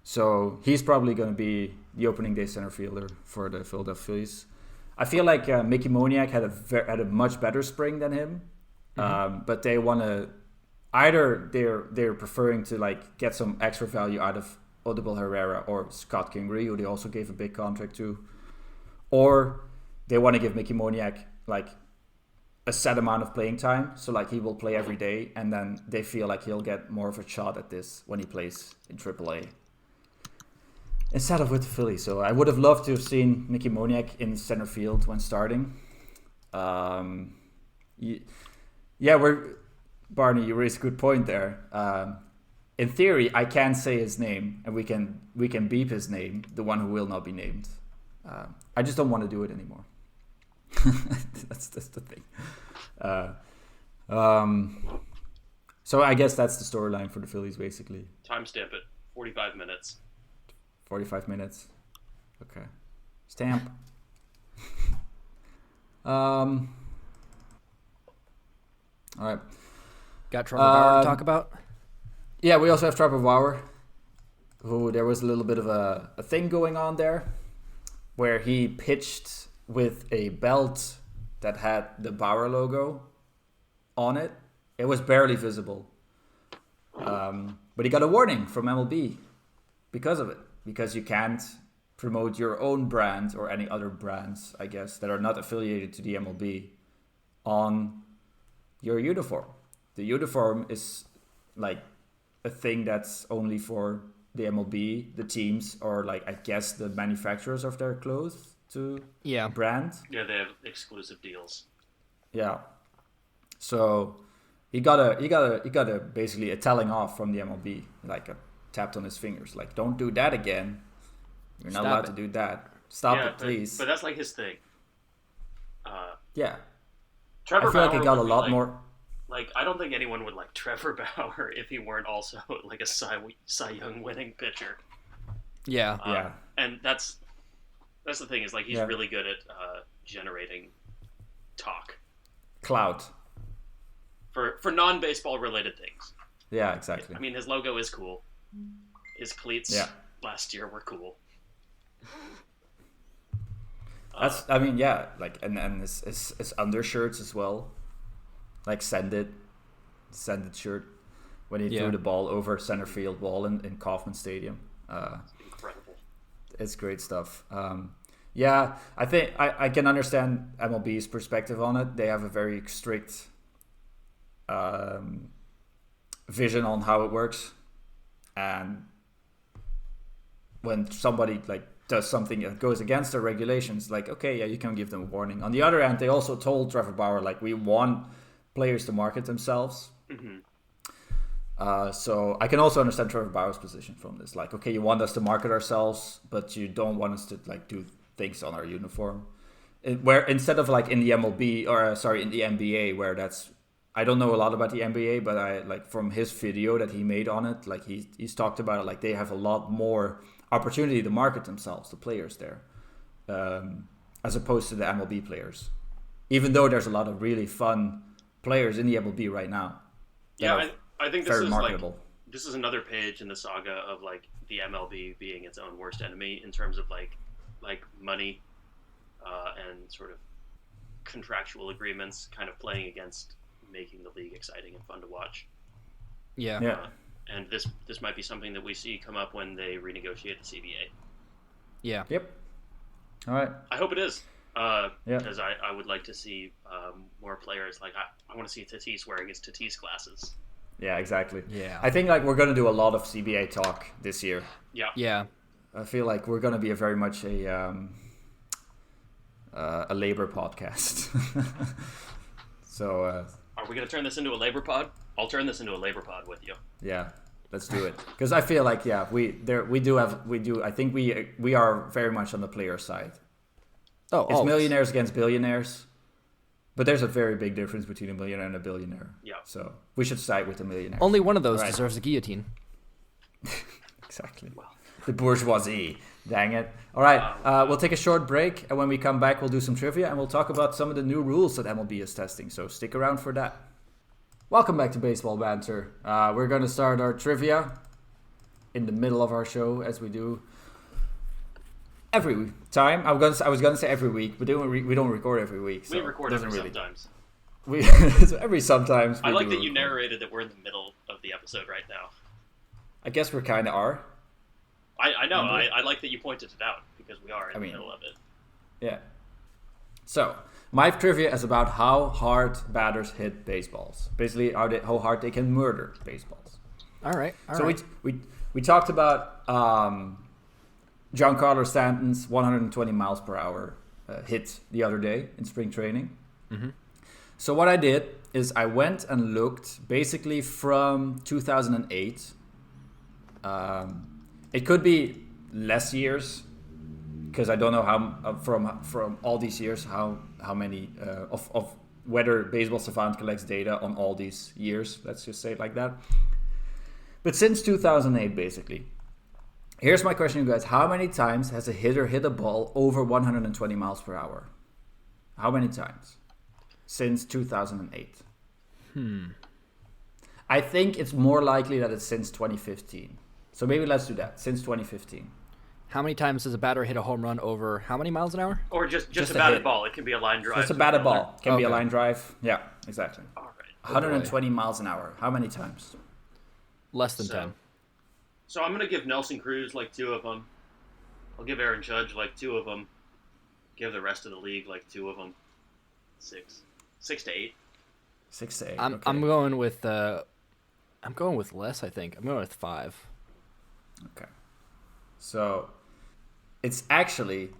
So he's probably going to be the opening day center fielder for the Philadelphia Phillies. I feel like Mickey Moniak had a much better spring than him, but they want to either they're preferring to get some extra value out of Odubel Herrera or Scott Kingery, who they also gave a big contract to, or they want to give Mickey Moniak a set amount of playing time, so he will play every day, and then they feel like he'll get more of a shot at this when he plays in AAA instead of with the Phillies. So I would have loved to have seen Mickey Moniak in center field when starting. Barney, you raised a good point there. In theory, I can say his name, and we can beep his name, the one who will not be named. I just don't want to do it anymore. that's the thing. So I guess that's the storyline for the Phillies, basically. Timestamp it. 45 minutes. 45 minutes. Okay. Stamp. All right. Got Trevor Bauer to talk about? Yeah, we also have Trevor Bauer, who there was a little bit of a thing going on there, where he pitched with a belt that had the Bauer logo on it. It was barely visible. But he got a warning from MLB because of it. Because you can't promote your own brand or any other brands, I guess, that are not affiliated to the MLB on your uniform. The uniform is a thing that's only for the MLB, the teams, or I guess the manufacturers of their clothes to brand. Yeah, they have exclusive deals. Yeah. So he got a basically a telling off from the MLB, tapped on his fingers, don't do that again. You're not allowed to do that. Stop it, please. But that's his thing. Yeah. Trevor I feel Bauer he got a lot more. I don't think anyone would like Trevor Bauer if he weren't also a Cy Young winning pitcher. Yeah. Yeah. And that's the thing is he's really good at generating talk. Clout. For non-baseball related things. Yeah, exactly. I mean, his logo is cool. His cleats last year were cool. And his undershirts as well. Send it shirt when he threw the ball over center field wall in Kauffman Stadium. Incredible. It's great stuff. I think I can understand MLB's perspective on it. They have a very strict vision on how it works, and when somebody does something that goes against their regulations, you can give them a warning. On the other hand, they also told Trevor Bauer we want players to market themselves. Mm-hmm. So I can also understand Trevor Bauer's position from this. You want us to market ourselves, but you don't want us to do things on our uniform. Where instead of in the MLB in the NBA, where that's, I don't know a lot about the NBA, but I from his video that he made on it, he's talked about it. They have a lot more opportunity to market themselves, the players there, as opposed to the MLB players. Even though there's a lot of really fun players in the MLB right now. Yeah, I think this very is marketable. This is another page in the saga of the MLB being its own worst enemy in terms of money and sort of contractual agreements, kind of playing against making the league exciting and fun to watch. Yeah. And this might be something that we see come up when they renegotiate the CBA. Yeah. Yep. All right. I hope it is. Because I would like to see more players. Like I want to see Tatis wearing his Tatis glasses. Yeah, exactly. Yeah. I think like we're going to do a lot of CBA talk this year. Yeah. Yeah. I feel like we're going to be very much a labor podcast. So. Are we going to turn this into a labor pod? I'll turn this into a labor pod with you. Yeah. Let's do it, because I feel like we do. I think we are very much on the player side. Oh, it's always. millionaires against billionaires, but there's a very big difference between a millionaire and a billionaire. Yeah. So we should side with the millionaire. Only one of those deserves a guillotine. Exactly. The bourgeoisie. Dang it. All right. We'll take a short break, and when we come back, we'll do some trivia, and we'll talk about some of the new rules that MLB is testing. So stick around for that. Welcome back to Baseball Banter. We're going to start our trivia in the middle of our show, as we do every time. I was going to say every week, but we don't record every week. So we record every sometimes. Sometimes. I like that you narrated that we're in the middle of the episode right now. I guess we're kind of are. I know. I like that you pointed it out, because we are in the middle of it. Yeah. So, my trivia is about how hard batters hit baseballs. Basically, how hard they can murder baseballs. All right. We talked about Giancarlo Stanton's 120 miles per hour hit the other day in spring training. Mm-hmm. So what I did is I went and looked basically from 2008. It could be less years, because I don't know how from all these years how many of whether Baseball Savant collects data on all these years. Let's just say it like that. But since 2008, basically, here's my question, you guys: how many times has a hitter hit a ball over 120 miles per hour? How many times since 2008? I think it's more likely that it's since 2015. So maybe let's do that since 2015. How many times does a batter hit a home run over how many miles an hour? Or just a batted ball. It can be a line drive. Just a batted ball. Can be a line drive. Yeah, exactly. All right. 120 miles an hour. How many times? Less than 10. So I'm going to give Nelson Cruz like 2 of them. I'll give Aaron Judge like 2 of them. Give the rest of the league like 2 of them. 6 to 8. 6 to 8. I'm going with less. I think I'm going with 5. Okay. So it's actually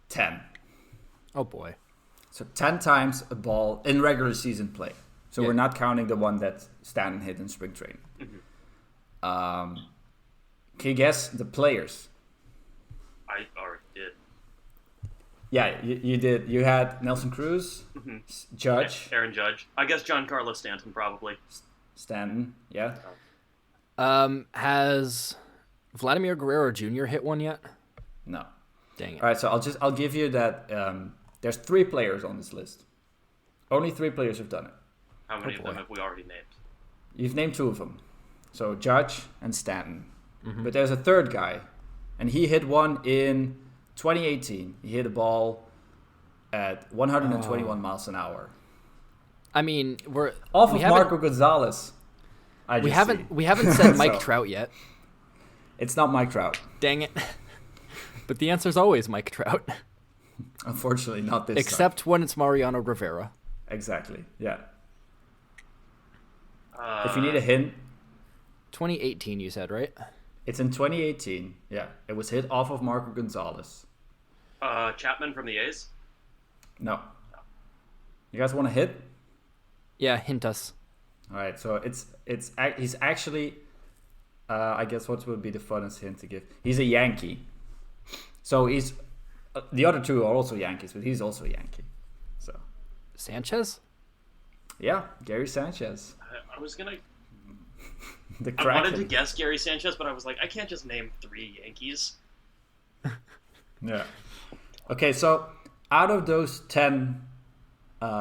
10. Oh boy. So 10 times a ball in regular season play. So Yeah. we're not counting the one that Stanton hit in spring training. Mm-hmm. Can you guess the players? I already did. Yeah, you did. You had Nelson Cruz, Judge, Aaron Judge. I guess Giancarlo Stanton probably. Stanton. Yeah. Has Vladimir Guerrero Jr. hit one yet? No. Dang it. All right, so I'll give you that. There's 3 players on this list. Only 3 players have done it. How many of them have we already named? You've named 2 of them. So Judge and Stanton. Mm-hmm. But there's a third guy, and he hit one in 2018. He hit a ball at 121 miles an hour. I mean, we Marco Gonzalez. We haven't said Mike Trout yet. It's not Mike Trout. Dang it. But the answer's always Mike Trout. Unfortunately, not this Except time. when it's Mariano Rivera. Exactly, yeah. If you need a hint. 2018, you said, right? It's in 2018, yeah. It was hit off of Marco Gonzalez. Chapman from the A's? No. You guys want a hit? Yeah, hint us. All right, so he's actually, I guess what would be the funnest hint to give? He's a Yankee. So he's, the other 2 are also Yankees, but he's also a Yankee. So Sanchez? Yeah, Gary Sanchez. I was going to... The I wanted to guess Gary Sanchez, but I was like, I can't just name 3 Yankees. Yeah. Okay, so out of those 10 hits,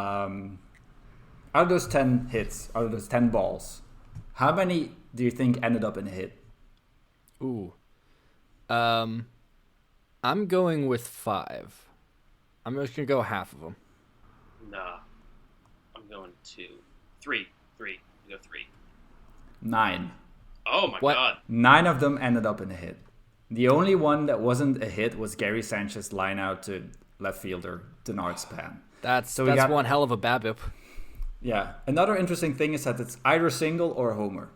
out of those 10 balls, how many do you think ended up in a hit? Ooh. I'm going with 5. I'm just going to go half of them. Nah. I'm going 2. 3. You go 3. 9. Oh my What? god. 9 of them ended up in a hit. The only one that wasn't a hit was Gary Sanchez's line out to left fielder Denard Span. That's one hell of a BABIP. Yeah. Another interesting thing is that it's either a single or a homer.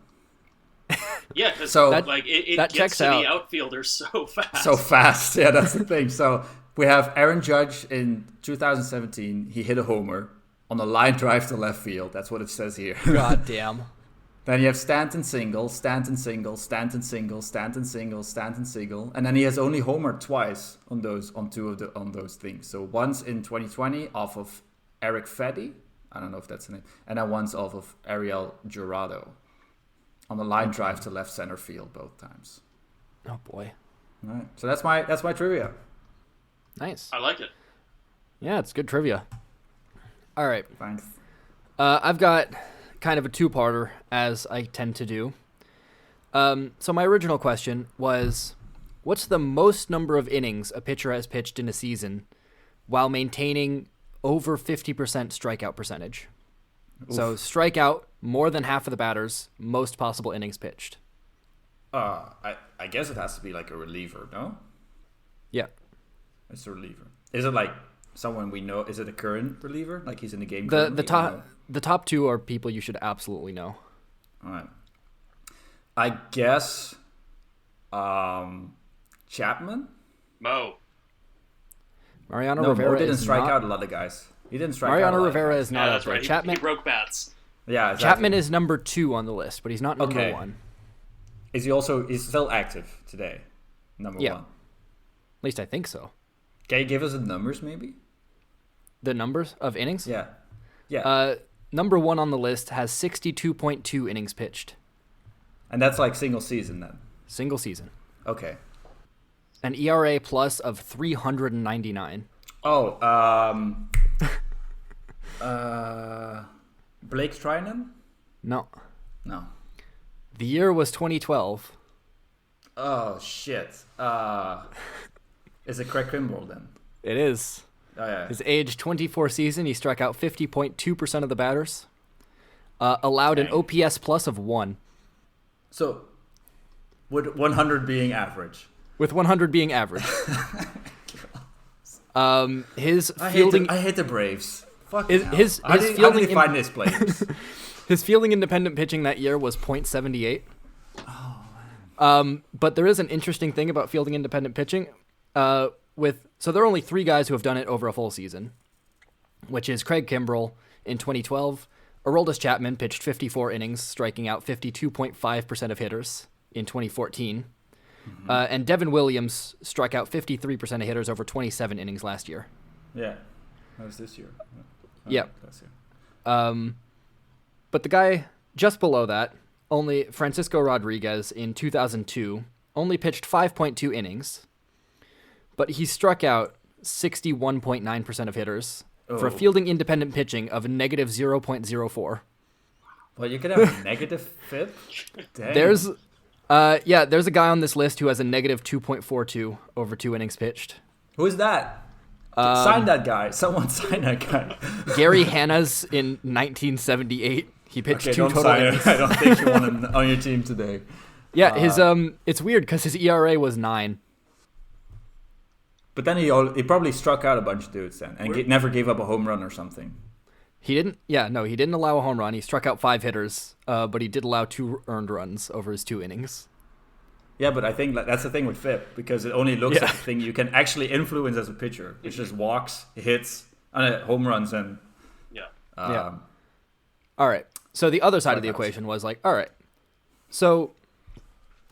Yeah, because it that gets to out. the outfielders so fast. So fast. Yeah, that's the thing. So we have Aaron Judge in 2017. He hit a homer on a line drive to left field. That's what it says here. God damn. Then you have Stanton single, Stanton single, Stanton single, Stanton single, Stanton single, and then he has only homered twice on those things. So once in 2020 off of Eric Fedde, I don't know if that's the name, and then once off of Ariel Jurado on a line drive to left center field both times. Oh boy. All right. So that's my trivia. Nice. I like it. Yeah, it's good trivia. All right. Thanks. I've got kind of a two-parter, as I tend to do. So my original question was, what's the most number of innings a pitcher has pitched in a season while maintaining over 50% strikeout percentage? Oof. So strikeout more than half of the batters, most possible innings pitched. I guess it has to be like a reliever, no? Yeah. It's a reliever. Is it like someone we know? Is it a current reliever? Like he's in the game The top two are people you should absolutely know. All right. I guess Chapman? Mariano Rivera didn't strike out a lot of guys. He didn't strike out. Mariano Rivera is not up there. Right. Chapman, he broke bats. Yeah, exactly. Chapman is number 2 on the list, but he's not number 1. Is he's still active today? Number 1. At least I think so. Can you give us the numbers maybe? The numbers of innings? Yeah. Yeah. Number 1 on the list has 62.2 innings pitched. And that's like single season then? Single season. Okay. An ERA plus of 399. Oh, Blake Trinan? No. The year was 2012. Oh, shit. Is it Craig Kimbrell then? It is. Oh, yeah. His age 24 season, he struck out 50.2% of the batters. Allowed an OPS plus of 1. So, would 100 being average? With 100 being average. His I fielding... hate the Braves. Fuck his how fielding... did he find this players? His fielding independent pitching that year was .78. Oh, man. But there is an interesting thing about fielding independent pitching. So there are only 3 guys who have done it over a full season, which is Craig Kimbrell in 2012. Aroldis Chapman pitched 54 innings, striking out 52.5% of hitters in 2014. Mm-hmm. And Devin Williams struck out 53% of hitters over 27 innings last year. Yeah. That was this year. Yeah. Last year. But the guy just below that, only Francisco Rodriguez in 2002, only pitched 5.2 innings, but he struck out 61.9% of hitters for a fielding independent pitching of negative 0.04. Well, you could have a negative FIP? Dang. There's a guy on this list who has a negative 2.42 over 2 innings pitched. Who is that? Sign that guy. Someone sign that guy. Gary Hanna's in 1978. He pitched 2 total innings. I don't think you want him on your team today. Yeah, it's weird because his ERA was 9. But then he probably struck out a bunch of dudes then and never gave up a home run or something. He didn't allow a home run. He struck out 5 hitters, but he did allow 2 earned runs over his 2 innings. Yeah, but I think that's the thing with FIP, because it only looks at the thing you can actually influence as a pitcher, which just walks, hits, home runs, and All right. So the other side of the equation was like, all right, so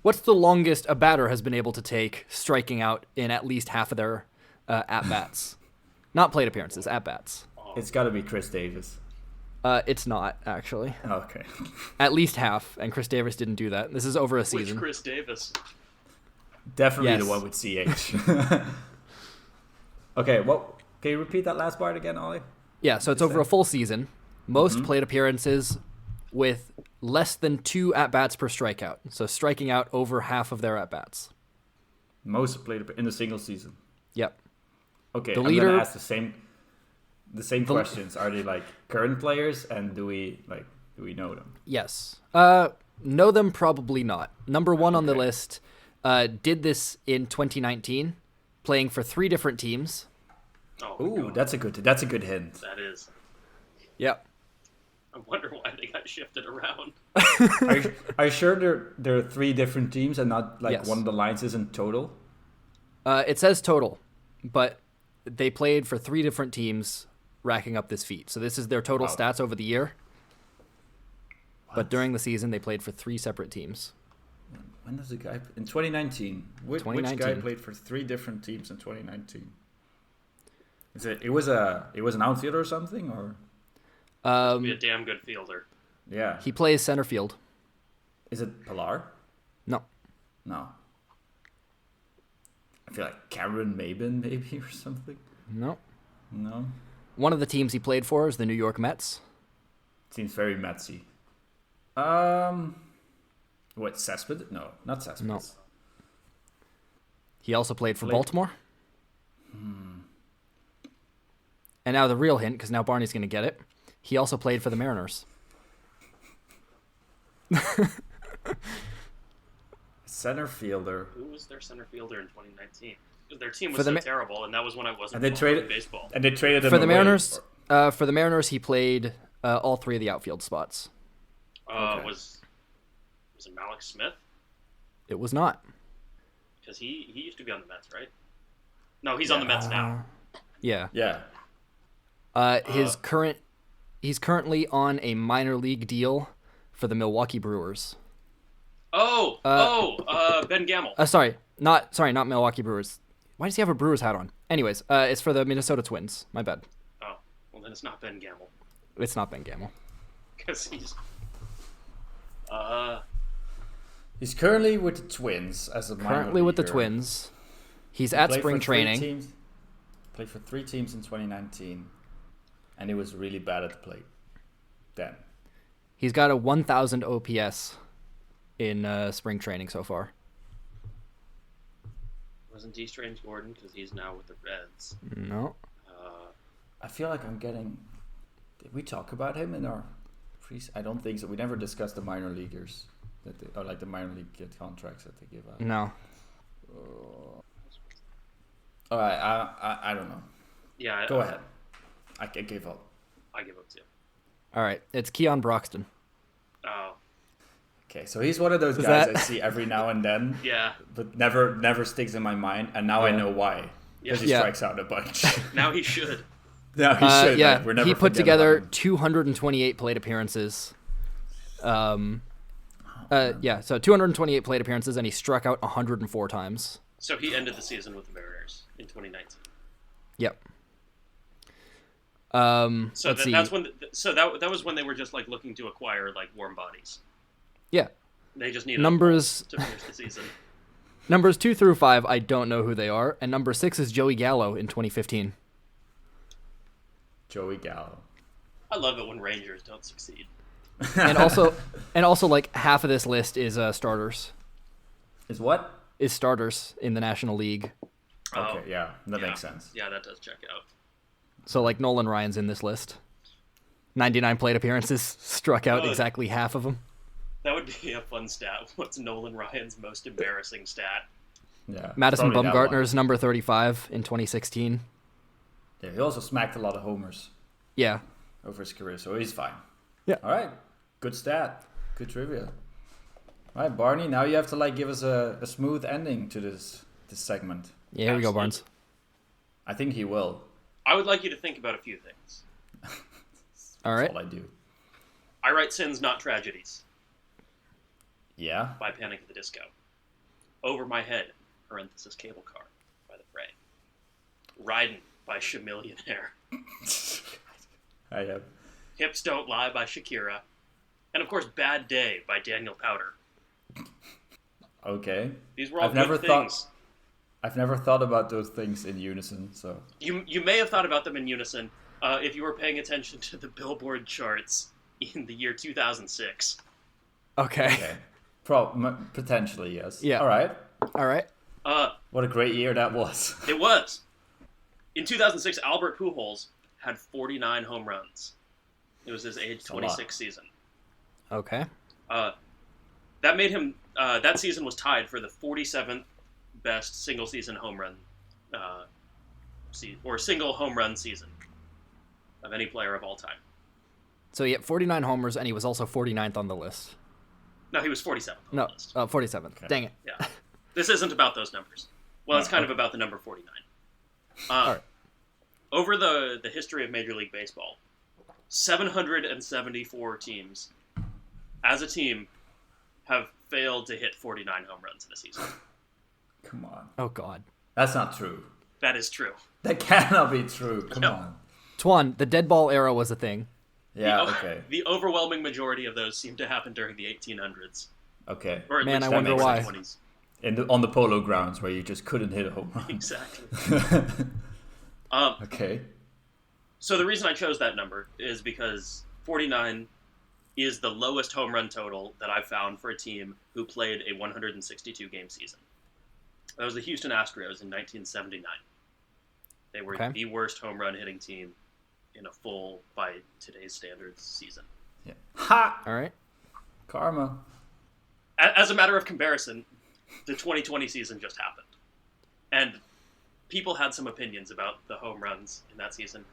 what's the longest a batter has been able to take striking out in at least half of their at-bats? Not plate appearances, at-bats. It's got to be Chris Davis. It's not, actually. Okay. At least half, and Chris Davis didn't do that. This is over a season. Which Chris Davis? Definitely the one with CH. Okay, well, can you repeat that last part again, Ollie? Yeah, so it's over a full season. Most plate appearances with less than 2 at-bats per strikeout. So striking out over half of their at-bats. Most plate in a single season. Yep. Okay, I'm going to ask the same questions. Are they like current players, and do we know them? Yes. Know them? Probably not. Number 1 on the list, did this in 2019, playing for 3 different teams. Oh, Ooh, that's a good hint. That is. Yep. I wonder why they got shifted around. Are you sure there are 3 different teams and not like Yes. one of the lines isn't total? It says total, but they played for 3 different teams, racking up this feat. So this is their total stats over the year. But during the season, they played for 3 separate teams. When does the guy in 2019? Which guy played for 3 different teams in 2019? It was an outfielder or something, or Be a damn good fielder. yeah? He plays center field. Is it Pilar? No. No. I feel like Cameron Maben maybe or something. No. No. One of the teams he played for is the New York Mets. Seems very Metsy. What, Cespedes? No, not Cespedes. No. He also played for Baltimore. And now the real hint, because now Barney's going to get it. He also played for the Mariners. Center fielder. Who was their center fielder in 2019? Because their team was so terrible, and that was when I wasn't following baseball. And they traded him For the away. Mariners, for the Mariners, he played all 3 of the outfield spots. Okay. Was it Malik Smith? It was not. Because he used to be on the Mets, right? No, he's on the Mets now. Yeah. Yeah. He's currently on a minor league deal for the Milwaukee Brewers. Ben Gamble. Sorry, not Milwaukee Brewers. Why does he have a Brewers hat on? Anyways, it's for the Minnesota Twins. My bad. Oh, well then it's not Ben Gamble. It's not Ben Gamble. Because he's... He's currently with the Twins as a minor Currently with the leaguer. Twins. He's at Played spring for 3 training. teams- Played for 3 teams in 2019, and he was really bad at the plate then. He's got a 1,000 OPS in spring training so far. Wasn't D. Strange Gordon, because he's now with the Reds. No. I feel like I'm getting... Did we talk about him in our... I don't think so. We never discussed the minor leaguers. Or like the minor league contracts that they give out. No. All right, I don't know. Yeah. Go ahead. I gave up. I give up too. All right, it's Keon Broxton. Oh. Okay, so he's one of those guys I see every now and then. Yeah. But never sticks in my mind, and now I know why. Because he strikes out a bunch. Now he should. No, he should. Yeah, like, we're never he put forget together about him. 228 plate appearances. So 228 plate appearances, and he struck out 104 times. So he ended the season with the Mariners in 2019. Yep. So let's see. that's when. That was when they were just like looking to acquire like warm bodies. Yeah. They just needed Numbers to finish the season. Numbers 2 through 5, I don't know who they are, and number 6 is Joey Gallo in 2015. Joey Gallo. I love it when Rangers don't succeed. and also like half of this list is starters. Is what? Is starters in the National League. Okay, yeah, that makes sense. Yeah, that does check out. So like Nolan Ryan's in this list. 99 plate appearances, struck out exactly half of them. That would be a fun stat. What's Nolan Ryan's most embarrassing stat? Yeah. Madison probably that Bumgarner's number 35 in 2016. one. Yeah, he also smacked a lot of homers Yeah. over his career, so he's fine. Yeah. All right. Good stat. Good trivia. All right, Barney, now you have to like give us a smooth ending to this segment. Yeah, here we go, Barnes. I think he will. I would like you to think about a few things. All right. That's all I do. I Write Sins, Not Tragedies Yeah. by Panic at the Disco. Over My Head, parenthesis Cable Car by The Fray. Ridin' by Chamillionaire. I have. Hips Don't Lie by Shakira. And of course, Bad Day by Daniel Powder. Okay. These were all I've never good things. I've never thought about those things in unison, so. You may have thought about them in unison if you were paying attention to the Billboard charts in the year 2006. Okay. Potentially, yes. Yeah. All right. All right. What a great year that was. It was. In 2006, Albert Pujols had 49 home runs. It was his age 26 season. Okay. That made him that season was tied for the 47th best single-season home run or single home run season of any player of all time. So he had 49 homers, and he was also 49th on the list. No, he was 47th on the list. 47th. Okay. Dang it. Yeah. This isn't about those numbers. Well, it's kind of about the number 49. All right. Over the history of Major League Baseball, 774 teams, as a team, have failed to hit 49 home runs in a season. Come on. Oh, God. That's not true. That is true. That cannot be true. Come on. Tuan, the dead ball era was a thing. Yeah, okay. The overwhelming majority of those seem to happen during the 1800s. Okay. Or at Man, least I wonder why. 20s. On the polo grounds where you just couldn't hit a home run. Exactly. Okay. So the reason I chose that number is because 49 is the lowest home run total that I've found for a team who played a 162-game season. That was the Houston Astros in 1979. They were the worst home run hitting team in a full, by today's standards, season. Yeah. Ha! All right. Karma. As a matter of comparison, the 2020 season just happened. And people had some opinions about the home runs in that season.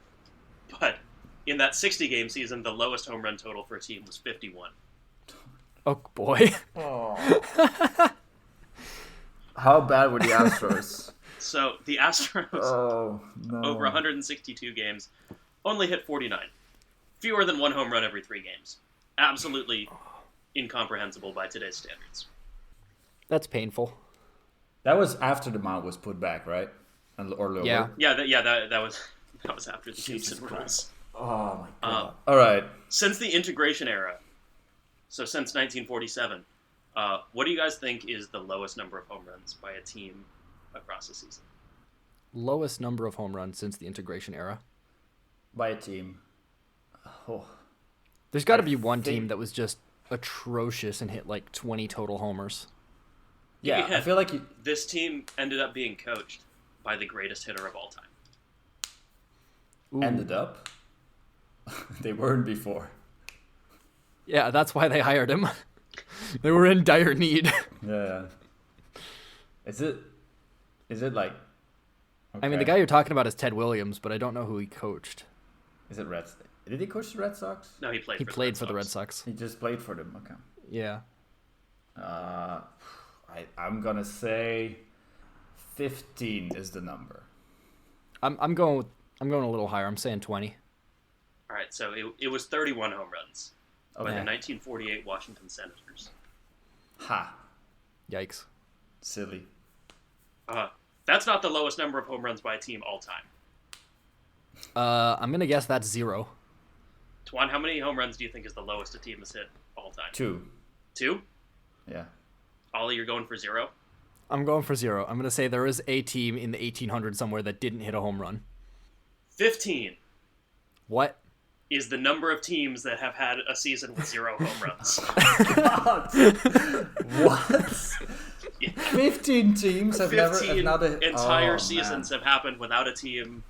But in that 60-game season, the lowest home run total for a team was 51. Oh, boy. Oh. How bad were the Astros? So the Astros, no. over 162 games, only hit 49. Fewer than one home run every 3 games. Absolutely incomprehensible by today's standards. That's painful. That was after the mound was put back, right? Or lower? Yeah. That was after the Gibson rules. Oh, my God. All right. Since the integration era, so since 1947, what do you guys think is the lowest number of home runs by a team across the season? Lowest number of home runs since the integration era? By a team. Oh. There's got to be one team that was just atrocious and hit like 20 total homers. Yeah, I feel like this team ended up being coached by the greatest hitter of all time. Ooh. Ended up? They weren't before. Yeah, that's why they hired him. They were in dire need. Yeah. Is it like... Okay. I mean, the guy you're talking about is Ted Williams, but I don't know who he coached. Is it Red... Did he coach the Red Sox? No, he played for the Red Sox. He just played for them, okay. Yeah. I'm gonna say 15 is the number. I'm going a little higher. I'm saying 20. All right, so it was 31 home runs by the Okay. 1948 Washington Senators. Ha. Yikes. Silly. That's not the lowest number of home runs by a team all time. I'm gonna guess that's 0. Tuan, how many home runs do you think is the lowest a team has hit all time? 2. 2? Yeah. Ollie, you're going for 0? I'm going for 0. I'm gonna say there is a team in the 1800s somewhere that didn't hit a home run. 15 What? is the number of teams that have had a season with 0 home runs. What? Yeah. 15 teams have 15 never... entire seasons have happened without a team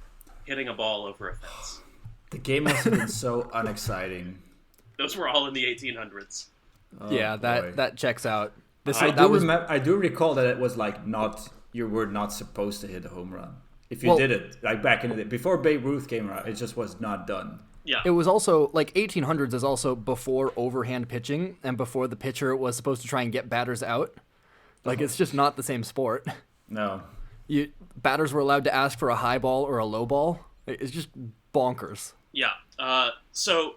hitting a ball over a fence. The game must have been so unexciting. Those were all in the 1800s. Oh, yeah, boy. that checks out. I do recall that it was like you were not supposed to hit a home run. If you did it, like back in the day, before Babe Ruth came around, it just was not done. Yeah. It was also, like, 1800s is also before overhand pitching and before the pitcher was supposed to try and get batters out. Like, it's just not the same sport. No. Batters were allowed to ask for a high ball or a low ball. It's just bonkers. Yeah. So,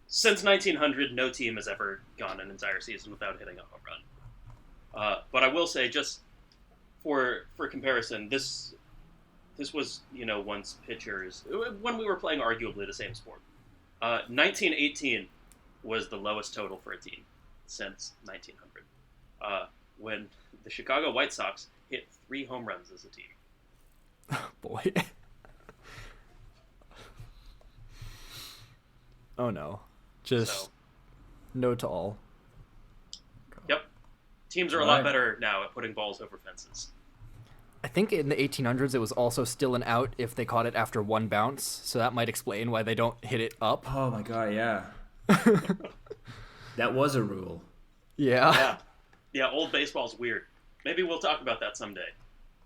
since 1900, no team has ever gone an entire season without hitting a home run. But I will say, just for comparison, this was, once pitchers, when we were playing arguably the same sport. 1918 was the lowest total for a team since 1900. When the Chicago White Sox hit 3 home runs as a team. Oh, boy. Oh, no. Just no to all. Yep. Teams are a lot better now at putting balls over fences. I think in the 1800s it was also still an out if they caught it after 1 bounce, so that might explain why they don't hit it up. Oh my god, yeah. That was a rule. Yeah. Yeah, old baseball's weird. Maybe we'll talk about that someday.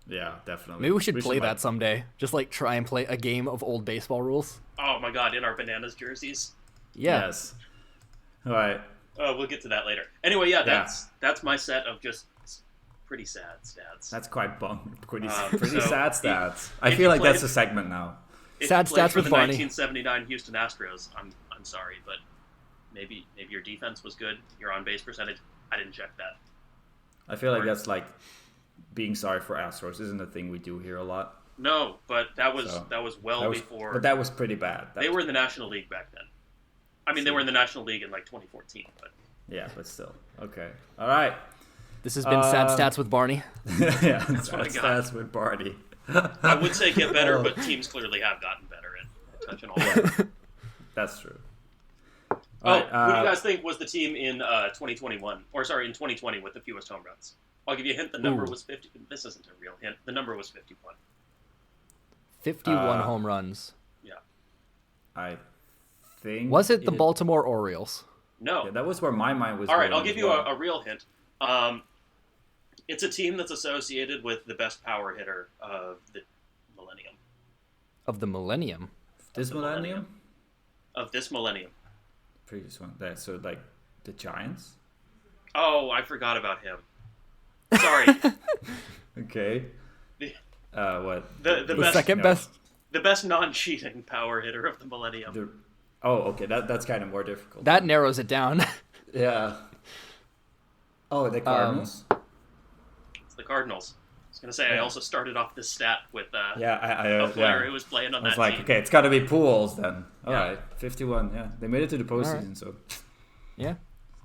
Yeah, definitely. Maybe we should play that someday. Just like try and play a game of old baseball rules. Oh my god, in our Bananas jerseys. Yeah. Yes. All right. We'll get to that later. Anyway, that's my set of just pretty sad stats. That's quite pretty So sad stats. I feel like that's a segment now. Sad stats for with the Barney. 1979 Houston Astros. I'm sorry, but maybe your defense was good. Your on base percentage, I didn't check that. I feel like that's like being sorry for Astros isn't a thing we do here a lot. No, but that was before. But that was pretty bad. They were in the National League back then. I mean, they were in the National League in like 2014. But yeah, but still, okay, all right. This has been Sad Stats with Barney. Yeah, that's what I got. Stats with Barney. I would say get better, but teams clearly have gotten better at touching all that. That's true. Who do you guys think was the team in 2021? Or sorry, in 2020 with the fewest home runs? I'll give you a hint. The number was 50. This isn't a real hint. The number was 51. 51 home runs. Yeah. I think. Was it the Baltimore Orioles? No. Yeah, that was where my mind was. All right, going I'll give you a real hint. It's a team that's associated with the best power hitter of the millennium. Of the millennium? This millennium? Of this millennium. Previous one. So, like, the Giants? Oh, I forgot about him. Sorry. Okay. What? The best, second best. The best non-cheating power hitter of the millennium. Okay. That's kind of more difficult. That narrows it down. Yeah. Oh, the Cardinals? It's the Cardinals. I was going to say, I also started off this stat with a player who was playing on that team. I was like, okay, it's got to be Pujols then. All right, 51, yeah. They made it to the postseason, so... Yeah.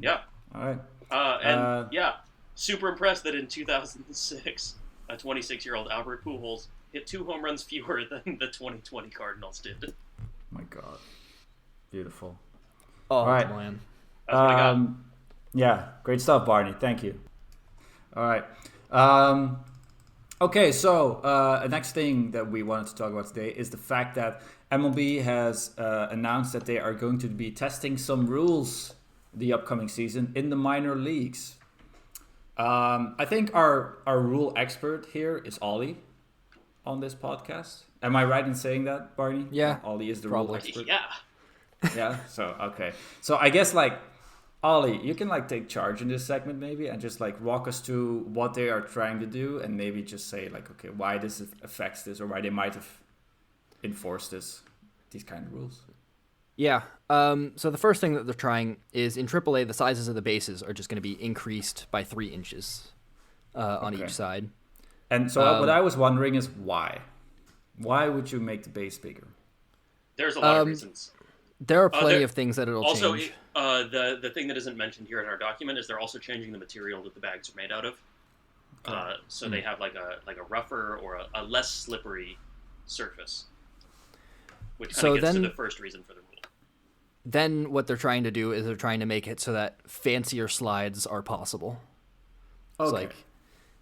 Yeah. All right. Super impressed that in 2006, a 26-year-old Albert Pujols hit 2 home runs fewer than the 2020 Cardinals did. Oh my God. Beautiful. Oh, all right. Man. That's what I got. Yeah, great stuff, Barney. Thank you. All right. Okay, so the next thing that we wanted to talk about today is the fact that MLB has announced that they are going to be testing some rules the upcoming season in the minor leagues. I think our rule expert here is Ollie on this podcast. Am I right in saying that, Barney? Yeah. Ollie is the probably. rule expert? Yeah. Yeah, so, okay. So I guess, like, Ollie, you can like take charge in this segment maybe and just like walk us through what they are trying to do and maybe just say like, okay, why this affects this or why they might have enforced these kind of rules. Yeah. So the first thing that they're trying is in AAA, the sizes of the bases are just going to be increased by 3 inches on each side. And so what I was wondering is why? Why would you make the base bigger? There's a lot of reasons. There are plenty of things that it'll change. Also, the thing that isn't mentioned here in our document is they're also changing the material that the bags are made out of. So they have like a rougher or a less slippery surface, which kind of gets to the first reason for the rule. Then what they're trying to do is they're trying to make it so that fancier slides are possible. Okay. So like,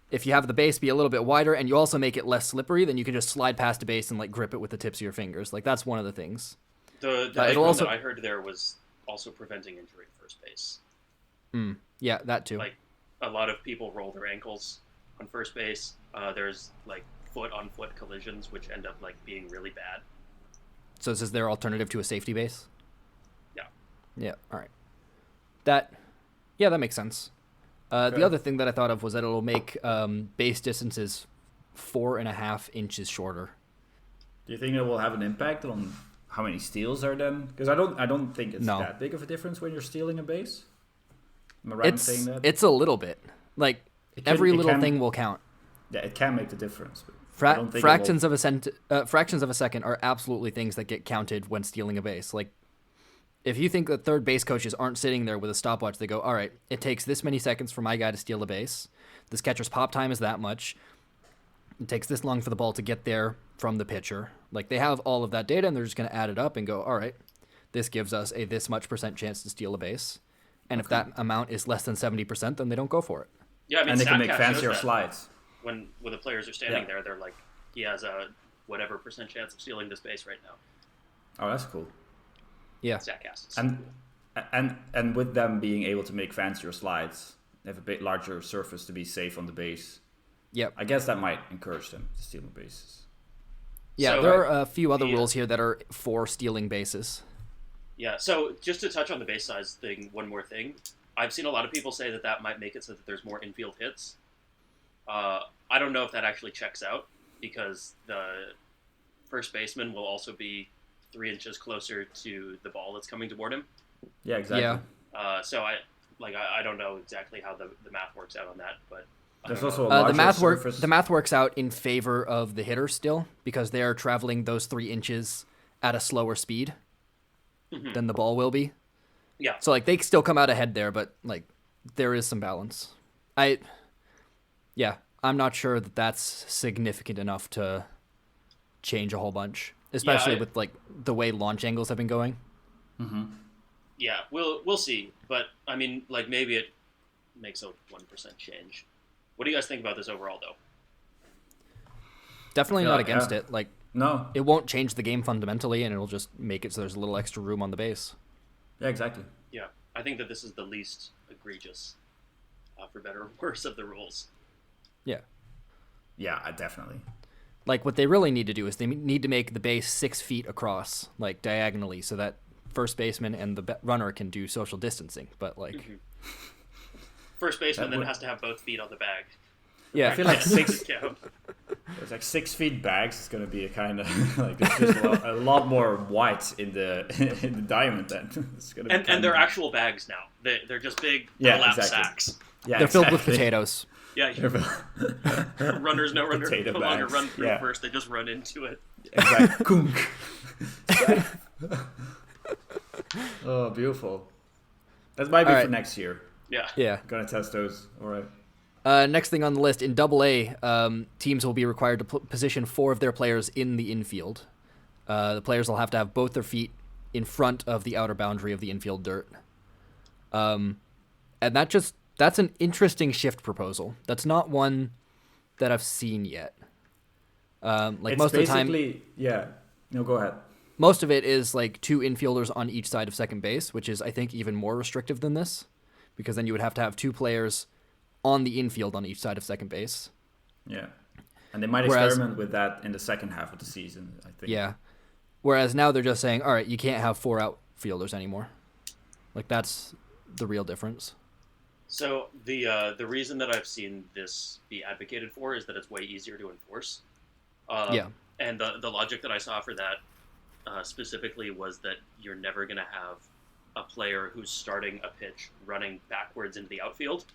if you have the base be a little bit wider and you also make it less slippery, then you can just slide past the base and like grip it with the tips of your fingers. Like that's one of the things. The big one that I heard there was also preventing injury at first base. Yeah, that too. Like a lot of people roll their ankles on first base. There's like foot-on-foot collisions, which end up like being really bad. So this is their alternative to a safety base? Yeah. Yeah, all right. That makes sense. The other thing that I thought of was that it'll make base distances 4.5 inches shorter. Do you think it will have an impact on how many steals are then? Because I don't think it's that big of a difference when you're stealing a base. Am I right in saying that? It's a little bit. Like every little thing will count. Yeah, it can make the difference. Fractions of a second are absolutely things that get counted when stealing a base. Like if you think that third base coaches aren't sitting there with a stopwatch, they go, all right, it takes this many seconds for my guy to steal a base. This catcher's pop time is that much. It takes this long for the ball to get there from the pitcher. Like they have all of that data and they're just going to add it up and go, all right, this gives us a this much % chance to steal a base. And if that amount is less than 70%, then they don't go for it. Yeah, I mean, and they can make fancier slides. When the players are standing there, they're like, he has a whatever % chance of stealing this base right now. Oh, that's cool. Yeah. Statcasts. And with them being able to make fancier slides, have a bit larger surface to be safe on the base. Yep. I guess that might encourage them to steal the bases. Yeah, So, there are a few other rules here that are for stealing bases. Yeah, so just to touch on the base size thing, one more thing. I've seen a lot of people say that might make it so that there's more infield hits. I don't know if that actually checks out, because the first baseman will also be 3 inches closer to the ball that's coming toward him. Yeah, exactly. Yeah. So I don't know exactly how the math works out on that, but there's also a larger surface. The math works out in favor of the hitter still, because they are traveling those 3 inches at a slower speed than the ball will be. Yeah. So like they still come out ahead there, but like there is some balance. I'm not sure that that's significant enough to change a whole bunch, especially with like the way launch angles have been going. Mm-hmm. Yeah, we'll see, but I mean, like maybe it makes a 1% change. What do you guys think about this overall, though? Definitely not against it. Like, no, it won't change the game fundamentally, and it'll just make it so there's a little extra room on the base. Yeah, exactly. Yeah, I think that this is the least egregious, for better or worse, of the rules. Yeah. Yeah, definitely. Like, what they really need to do is they need to make the base 6 feet across, like diagonally, so that first baseman and the runner can do social distancing. But like, first baseman then has to have both feet on the bag. Yeah, I feel like there's like 6 feet bags. It's gonna be a kind of like there's just a lot more white in the diamond. Then it's gonna be and they're actual bags now. They're just big exactly. sacks. Yeah, they're filled with potatoes. Yeah, runners no longer bags. run through first; they just run into it. Exactly. Oh, beautiful. That might be for next year. Yeah. Gonna test those. All right. Next thing on the list, in AA, teams will be required to position 4 of their players in the infield. The players will have to have both their feet in front of the outer boundary of the infield dirt. And that's an interesting shift proposal. That's not one that I've seen yet. It's most of the time... Yeah. No, go ahead. Most of it is like 2 infielders on each side of second base, which is, I think, even more restrictive than this, because then you would have to have 2 players on the infield on each side of second base. Yeah. And they might experiment with that in the second half of the season, I think. Yeah. Whereas now they're just saying, all right, you can't have 4 outfielders anymore. Like, that's the real difference. So the reason that I've seen this be advocated for is that it's way easier to enforce. And the logic that I saw for that specifically was that you're never going to have a player who's starting a pitch running backwards into the outfield.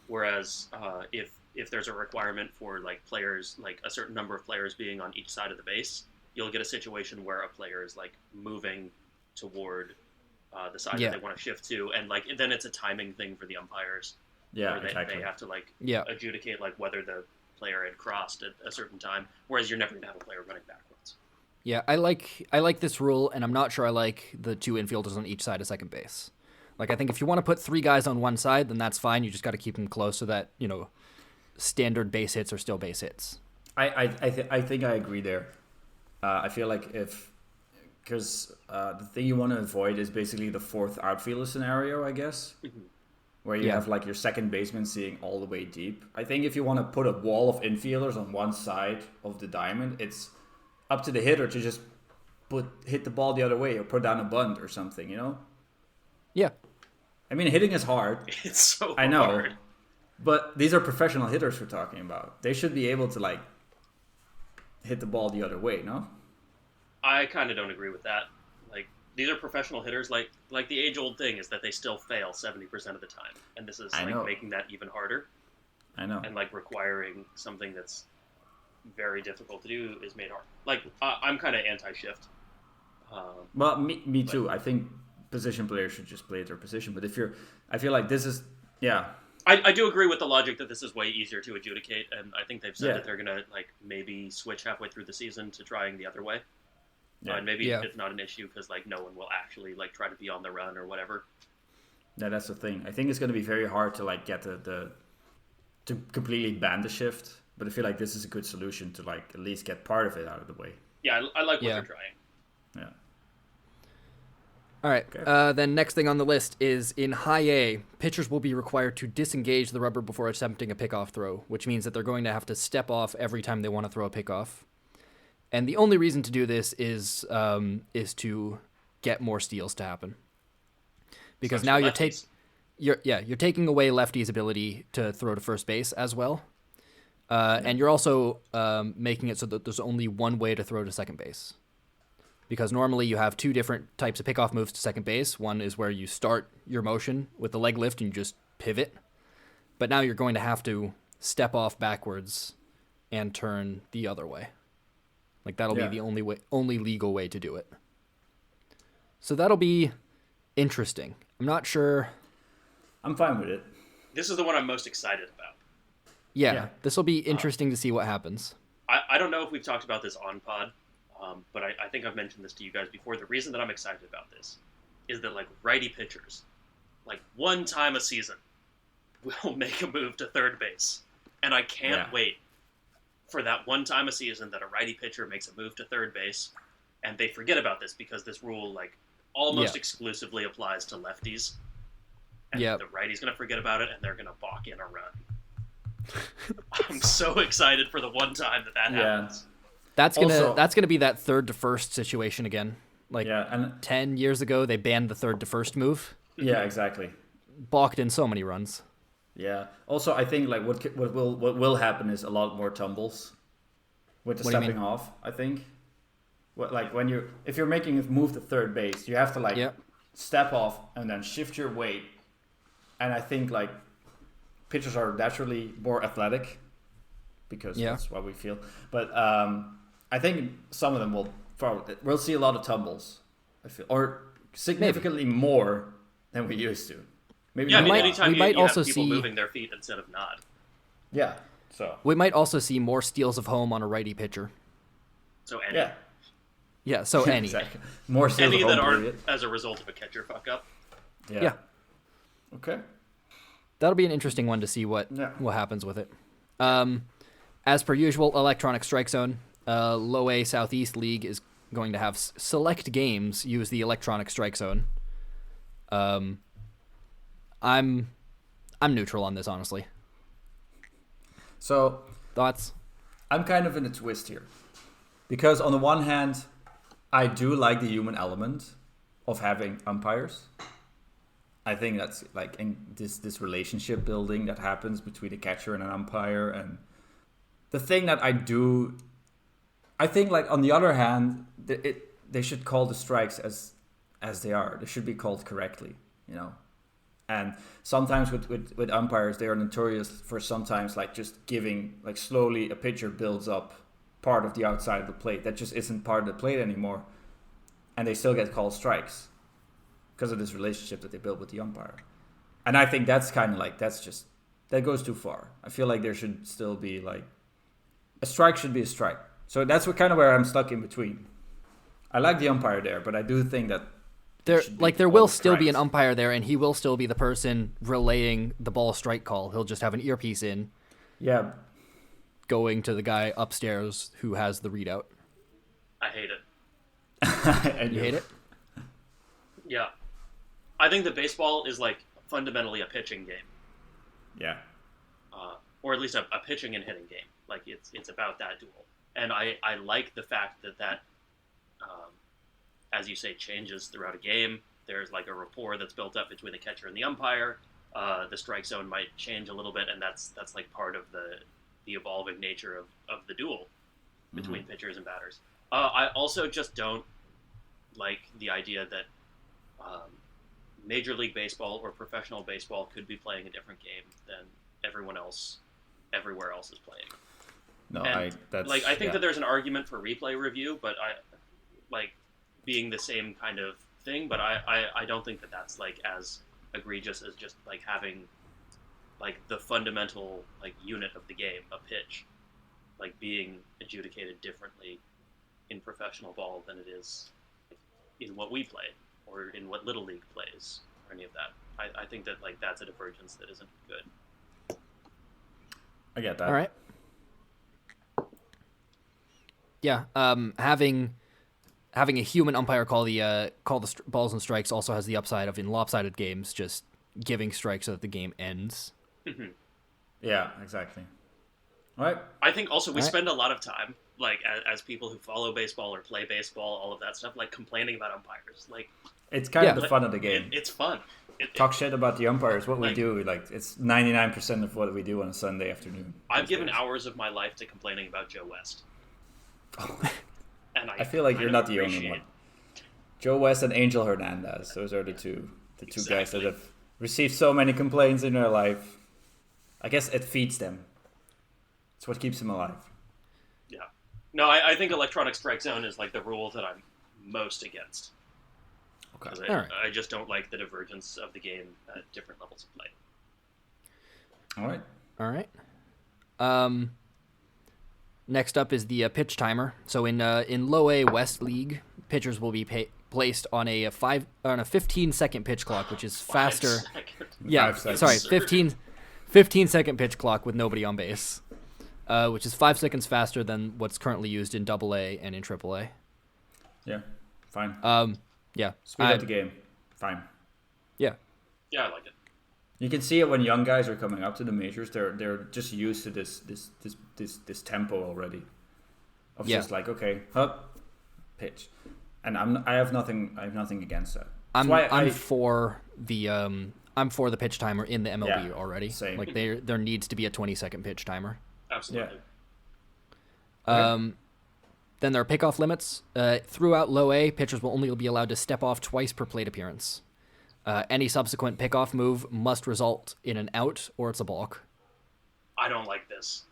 Whereas if there's a requirement for like players, like a certain number of players being on each side of the base, you'll get a situation where a player is like moving toward the side that they want to shift to, and like then it's a timing thing for the umpires. Yeah, where they have to like adjudicate like whether the player had crossed at a certain time. Whereas you're never going to have a player running backwards. Yeah, I like this rule, and I'm not sure I like the 2 infielders on each side of second base. Like, I think if you want to put 3 guys on one side, then that's fine. You just got to keep them close so that, standard base hits are still base hits. I think I agree there. I feel like because the thing you want to avoid is basically the 4th outfielder scenario, I guess, where you have like your second baseman seeing all the way deep. I think if you want to put a wall of infielders on one side of the diamond, it's up to the hitter to just hit the ball the other way or put down a bunt or something, Yeah. I mean, hitting is hard. It's so hard. I know. But these are professional hitters we're talking about. They should be able to, like, hit the ball the other way, no? I kind of don't agree with that. Like, these are professional hitters. Like the age-old thing is that they still fail 70% of the time. And this is, making that even harder. I know. And, like, requiring something that's very difficult to do is made hard. Like, I'm kind of anti-shift. Well, me too. I think position players should just play their position. But I feel like this is, I do agree with the logic that this is way easier to adjudicate, and I think they've said that they're gonna like maybe switch halfway through the season to trying the other way. And maybe it's not an issue because like no one will actually like try to be on the run or whatever. Yeah, that's the thing. I think it's gonna be very hard to like get to completely ban the shift. But I feel like this is a good solution to like at least get part of it out of the way. Yeah, I like what they're trying. Yeah. All right. Okay. Then next thing on the list is in high A, pitchers will be required to disengage the rubber before attempting a pickoff throw, which means that they're going to have to step off every time they want to throw a pickoff. And the only reason to do this is to get more steals to happen. Because now you're taking away lefties' ability to throw to first base as well. And you're also making it so that there's only one way to throw to second base. Because normally you have two different types of pickoff moves to second base. One is where you start your motion with the leg lift and you just pivot. But now you're going to have to step off backwards and turn the other way. Like that'll be the only legal way to do it. So that'll be interesting. I'm not sure. I'm fine with it. This is the one I'm most excited about. Yeah. This will be interesting to see what happens. I don't know if we've talked about this on pod, but I think I've mentioned this to you guys before. The reason that I'm excited about this is that, like, righty pitchers, like, one time a season, will make a move to third base. And I can't wait for that one time a season that a righty pitcher makes a move to third base, and they forget about this because this rule, like, almost exclusively applies to lefties. And the righty's going to forget about it, and they're going to balk in a run. I'm so excited for the one time that happens. That's gonna be that third to first situation again. Like, and 10 years ago, they banned the third to first move. Yeah, exactly. Balked in so many runs. Yeah. Also, I think like what will happen is a lot more tumbles with the stepping off. I think. If you're making a move to third base, you have to step off and then shift your weight. And I think like pitchers are naturally more athletic because that's what we feel. But I think some of them we'll see a lot of tumbles. I feel, or significantly more than we used to. Maybe anytime you have people moving their feet instead of not. Yeah. So we might also see more steals of home on a righty pitcher. So any. Yeah, so any. Exactly. More steals any of home that aren't as a result of a catcher fuck up. Yeah. Okay. That'll be an interesting one to see what happens with it. As per usual, electronic strike zone. Low A Southeast League is going to have select games use the electronic strike zone. I'm neutral on this, honestly. So thoughts? I'm kind of in a twist here, because on the one hand, I do like the human element of having umpires. I think that's like in this relationship building that happens between a catcher and an umpire. And the thing that I think like on the other hand, they should call the strikes as they are. They should be called correctly, you know. And sometimes with umpires, they are notorious for sometimes like just giving, like slowly a pitcher builds up part of the outside of the plate that just isn't part of the plate anymore, and they still get called strikes because of this relationship that they build with the umpire. And I think that's kind of like, that goes too far. I feel like there should still be like, a strike should be a strike. So that's kind of where I'm stuck in between. I like the umpire there, but I do think that there will still be an umpire there, and he will still be the person relaying the ball strike call. He'll just have an earpiece in. Yeah. Going to the guy upstairs who has the readout. I hate it. You hate it? Yeah. I think that baseball is like fundamentally a pitching game. Yeah. Or at least a pitching and hitting game. Like it's about that duel. And I like the fact that as you say, changes throughout a game. There's like a rapport that's built up between the catcher and the umpire. The strike zone might change a little bit, and that's like part of the evolving nature of the duel between pitchers and batters. I also just don't like the idea that Major League Baseball or professional baseball could be playing a different game than everyone else everywhere else is playing. No, I think that there's an argument for replay review, but I like being the same kind of thing, but I don't think that that's like as egregious as just like having like the fundamental like unit of the game, a pitch, like being adjudicated differently in professional ball than it is in what we play or in what Little League plays or any of that. I think that like that's a divergence that isn't good. I get that. All right. Yeah, having having a human umpire call the balls and strikes also has the upside of, in lopsided games, just giving strikes so that the game ends. Yeah, exactly. All right. I think also we spend a lot of time, like, as people who follow baseball or play baseball, all of that stuff, like, complaining about umpires. Like, it's kind of the fun of the game. It's fun. Talk shit about the umpires. What we do, like, it's 99% of what we do on a Sunday afternoon. I've given hours of my life to complaining about Joe West. And I feel like you're not the only one. Joe West and Angel Hernandez. Those are the two guys that have received so many complaints in their life. I guess it feeds them. It's what keeps them alive. Yeah. No, I think electronic strike zone is like the rule that I'm most against. Okay. I just don't like the divergence of the game at different levels of play. All right. Next up is the pitch timer. So in Low A West League, pitchers will be placed on a 15-second pitch clock, which is faster. 15-second pitch clock with nobody on base, which is 5 seconds faster than what's currently used in Double A and in Triple A. Yeah, fine. Yeah, speed up the game. Fine. Yeah. Yeah, I like it. You can see it when young guys are coming up to the majors. They're just used to this tempo already. Of just like, okay, up, pitch, and I have nothing against that. I'm for the pitch timer in the MLB already. Same. Like there needs to be a 20-second pitch timer. Absolutely. Then there are pickoff limits. Throughout Low A, pitchers will only be allowed to step off twice per plate appearance. Any subsequent pickoff move must result in an out or it's a balk. I don't like this.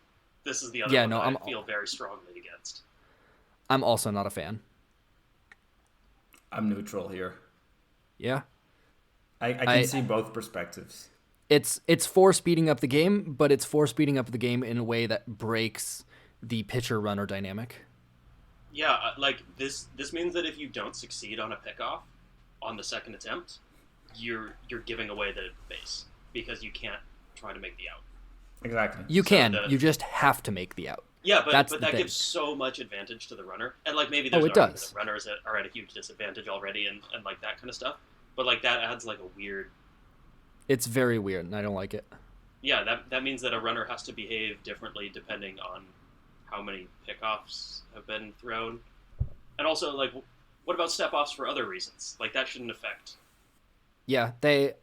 This is the other one I feel very strongly against. I'm also not a fan. I'm neutral here. Yeah. I can see both perspectives. It's for speeding up the game, but it's for speeding up the game in a way that breaks the pitcher-runner dynamic. Yeah, like this means that if you don't succeed on a pickoff on the second attempt, you're giving away the base because you can't try to make the out. Exactly. You you just have to make the out. Yeah, but that gives so much advantage to the runner. And like maybe there's that runners are at a huge disadvantage already and like that kind of stuff. But like that adds like a weird... It's very weird and I don't like it. Yeah, that means that a runner has to behave differently depending on how many pickoffs have been thrown. And also, like, what about step-offs for other reasons? Like, that shouldn't affect... Yeah, they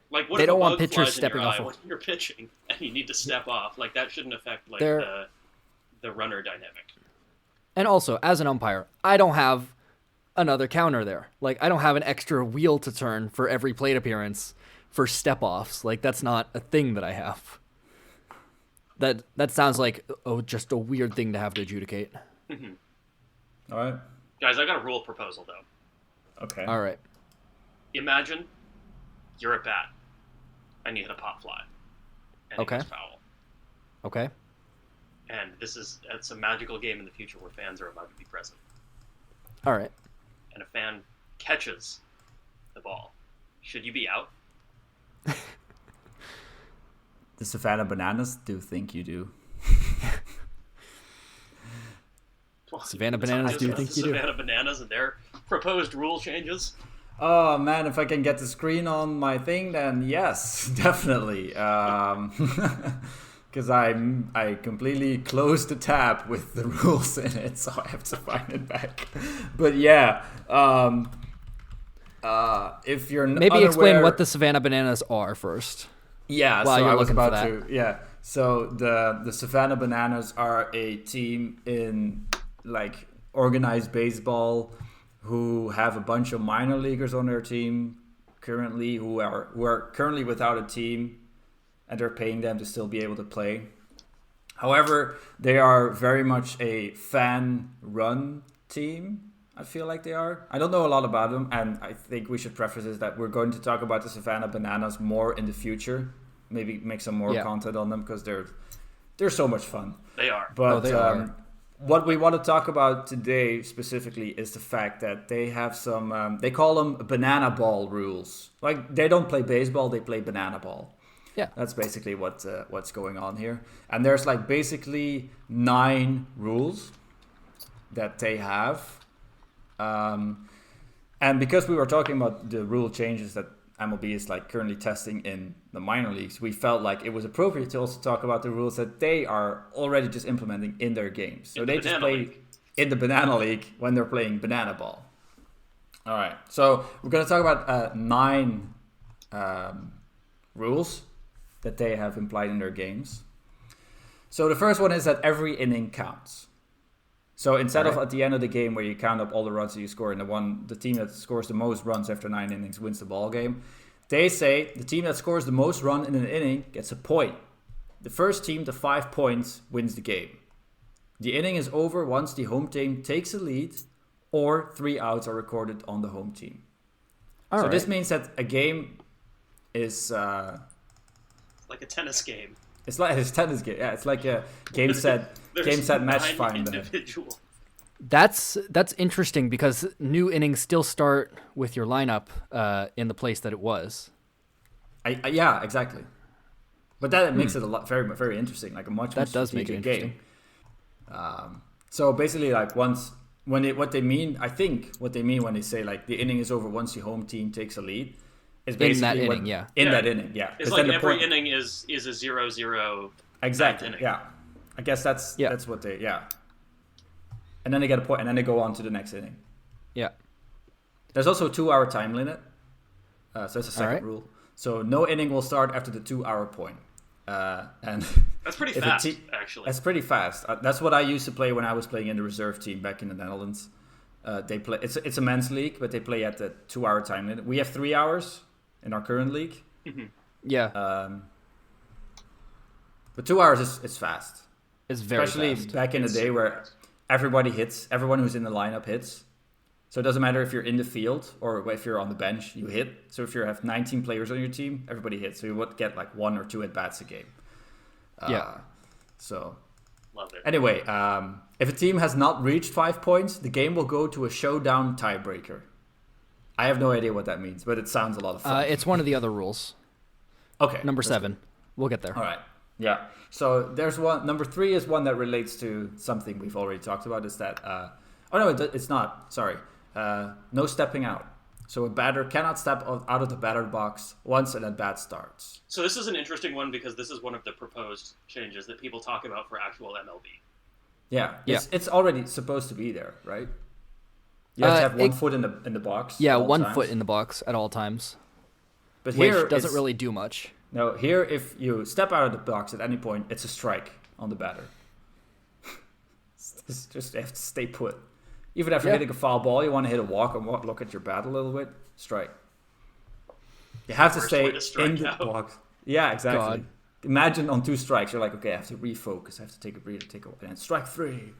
what don't want pitchers stepping off when you're pitching and you need to step off. Like, that shouldn't affect, like, the runner dynamic. And also, as an umpire, I don't have another counter there. Like, I don't have an extra wheel to turn for every plate appearance for step-offs. Like, that's not a thing that I have. That sounds like just a weird thing to have to adjudicate. Mm-hmm. All right. Guys, I got a rule proposal, though. Okay. All right. Imagine you're at bat and you hit a pop fly. And it goes foul. Okay. And it's a magical game in the future where fans are allowed to be present. All right. And a fan catches the ball. Should you be out? The Savannah Bananas do think you do. Savannah Bananas do think you do. Savannah Bananas and their proposed rule changes. Oh man, if I can get the screen on my thing, then yes, definitely. Because I completely closed the tab with the rules in it, so I have to find it back. But yeah, if you're maybe explain what the Savannah Bananas are first. Yeah, so I was about to. Yeah, so the Savannah Bananas are a team in like organized baseball who have a bunch of minor leaguers on their team currently who are currently without a team, and they're paying them to still be able to play. However, they are very much a fan-run team. I feel like they are. I don't know a lot about them, and I think we should preface this that we're going to talk about the Savannah Bananas more in the future. Maybe make some more content on them because they're so much fun. They are. But they are. What we want to talk about today specifically is the fact that they have some. They call them banana ball rules. Like they don't play baseball; they play banana ball. Yeah, that's basically what's going on here. And there's like basically 9 rules that they have. And because we were talking about the rule changes that MLB is like currently testing in the minor leagues, we felt like it was appropriate to also talk about the rules that they are already just implementing in their games. So they just play in the Banana League when they're playing Banana Ball. All right, so we're going to talk about 9 rules that they have implied in their games. So the first one is that every inning counts. So instead of at the end of the game where you count up all the runs that you score and the team that scores the most runs after 9 innings wins the ball game, they say the team that scores the most run in an inning gets a point. The first team to 5 points wins the game. The inning is over once the home team takes a lead or 3 outs are recorded on the home team. So this means that a game is... like a tennis game. It's like a tennis game. Yeah, it's like a game set match finder. That's interesting because new innings still start with your lineup in the place that it was. Yeah, exactly. But that makes it a lot very very interesting, like a much more strategic game. So basically, like what they mean when they say like the inning is over once the home team takes a lead. Is basically that inning. It's like every inning is a 0-0. Exactly. Yeah. I guess that's what they And then they get a point, and then they go on to the next inning. Yeah. There's also a 2-hour time limit. So that's a second rule. So no inning will start after the 2-hour point. And that's pretty fast, actually. That's pretty fast. That's what I used to play when I was playing in the reserve team back in the Netherlands. They play. It's a men's league, but they play at the 2-hour time limit. We have 3 hours in our current league. Mm-hmm. Yeah. But 2 hours is fast. It's very Especially fast. Back in the day where everybody hits, everyone who's in the lineup hits. So it doesn't matter if you're in the field or if you're on the bench, you hit. So if you have 19 players on your team, everybody hits. So you would get like 1 or 2 at-bats a game. So love it. Anyway, if a team has not reached 5 points, the game will go to a showdown tiebreaker. I have no idea what that means, but it sounds a lot of fun. It's one of the other rules. Okay. Number 7. We'll get there. All right. Yeah. So there's one. Number 3 is one that relates to something we've already talked about. Is that? It's not. Sorry. No stepping out. So a batter cannot step out of the batter box once an at-bat starts. So this is an interesting one because this is one of the proposed changes that people talk about for actual MLB. Yeah. It's already supposed to be there, right? You have to have 1 foot in the box. Yeah, 1 foot in the box at all times. But here which doesn't really do much. No, here if you step out of the box at any point, it's a strike on the batter. It's just you have to stay put. Even after hitting a foul ball, you want to hit a walk and look at your bat a little bit. Strike. You have to stay in the box. Yeah, exactly. God. Imagine on 2 strikes, you're like, okay, I have to refocus. I have to take a breather, and strike 3.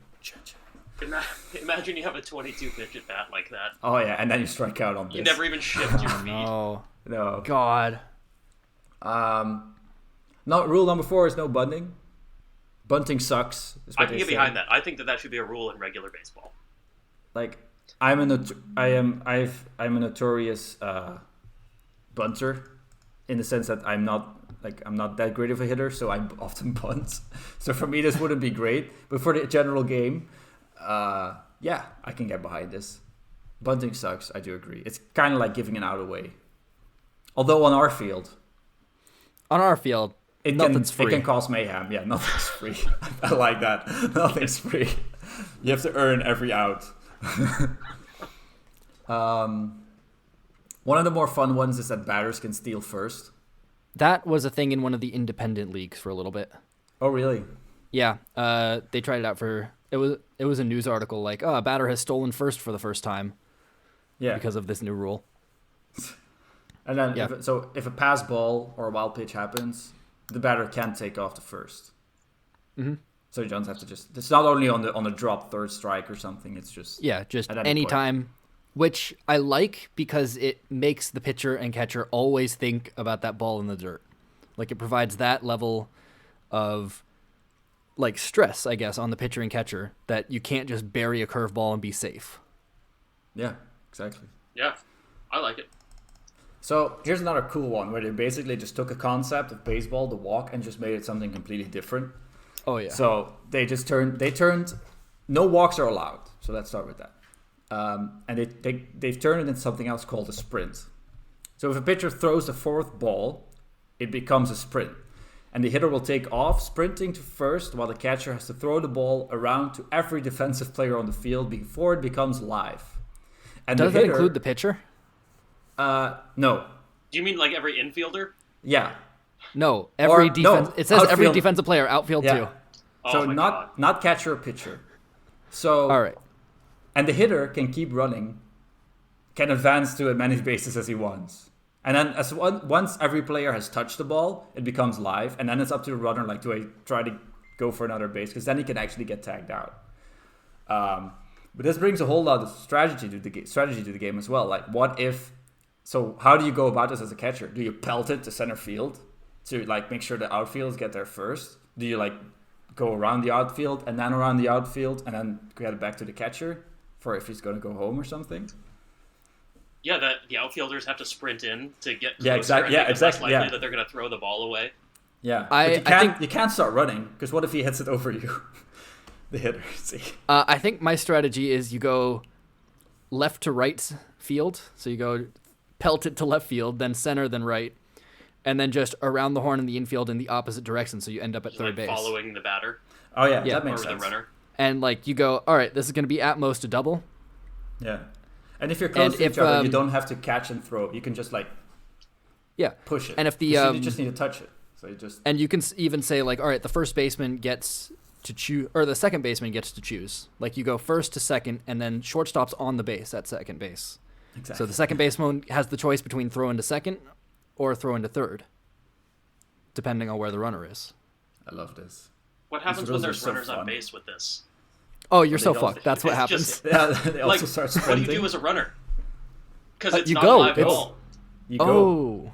Imagine you have a 22 pitch at bat like that. Oh yeah, and then you strike out on this. You never even shift your feet. No. God. Rule number 4 is no bunting. Bunting sucks. I can get behind that. I think that should be a rule in regular baseball. Like I'm a notorious bunter, in the sense that I'm not that great of a hitter, so I often bunt. So for me, this wouldn't be great. But for the general game, I can get behind this. Bunting sucks. I do agree. It's kind of like giving an out away. Although on our field, nothing's free. It can cause mayhem. Yeah, nothing's free. I like that. Nothing's free. You have to earn every out. One of the more fun ones is that batters can steal first. That was a thing in one of the independent leagues for a little bit. Oh, really? Yeah. They tried it out for... It was a news article like, a batter has stolen first for the first time. Yeah. Because of this new rule. And then, if a pass ball or a wild pitch happens, the batter can't take off the first. Mm-hmm. So you don't have to it's not only on the drop third strike or something, it's just... Yeah, just any time, which I like because it makes the pitcher and catcher always think about that ball in the dirt. Like, it provides that level of, like, stress, I guess, on the pitcher and catcher that you can't just bury a curveball and be safe. Yeah, exactly. Yeah, I like it. So here's another cool one where they basically just took a concept of baseball, the walk, and just made it something completely different. Oh, yeah. So they turned no walks are allowed. So let's start with that. and they've turned it into something else called a sprint. So if a pitcher throws the fourth ball, it becomes a sprint. And the hitter will take off, sprinting to first, while the catcher has to throw the ball around to every defensive player on the field before it becomes live. And does that include the pitcher? No. Do you mean like every infielder? Yeah. No, every defense. It says outfield. Every defensive player, outfield too. So not catcher or pitcher. So all right. And the hitter can keep running, can advance to as many bases as he wants. And then once every player has touched the ball, it becomes live. And then it's up to the runner, like, do I try to go for another base? Because then he can actually get tagged out. But this brings a whole lot of strategy to the game as well. Like, what if... So how do you go about this as a catcher? Do you pelt it to center field to, like, make sure the outfielders get there first? Do you, like, go around the outfield and then around the outfield and then get it back to the catcher for if he's going to go home or something? Yeah, the outfielders have to sprint in to get closer. Yeah, exactly. Yeah, exactly. Less likely that they're going to throw the ball away. Yeah, I think you can't start running because what if he hits it over you, the hitter? See. I think my strategy is you go left to right field, so you go pelt it to left field, then center, then right, and then just around the horn in the infield in the opposite direction, so you end up at third base. Following the batter. Oh yeah, that makes sense. Or the runner. And like you go, all right, this is going to be at most a double. Yeah. And if you're close to each other, you don't have to catch and throw. You can just push it. And if you just need to touch it. So you just and you can even say like, all right, the first baseman gets to choose, or the second baseman gets to choose. Like you go first to second, and then shortstop's on the base at second base. Exactly. So the second baseman has the choice between throwing to second or throwing to third, depending on where the runner is. I love this. What happens when there's runners on base with this? Oh, you're so fucked. That's what happens. They also start sprinting. What do you do as a runner? Because it's you not go. a live ball. You go. Oh.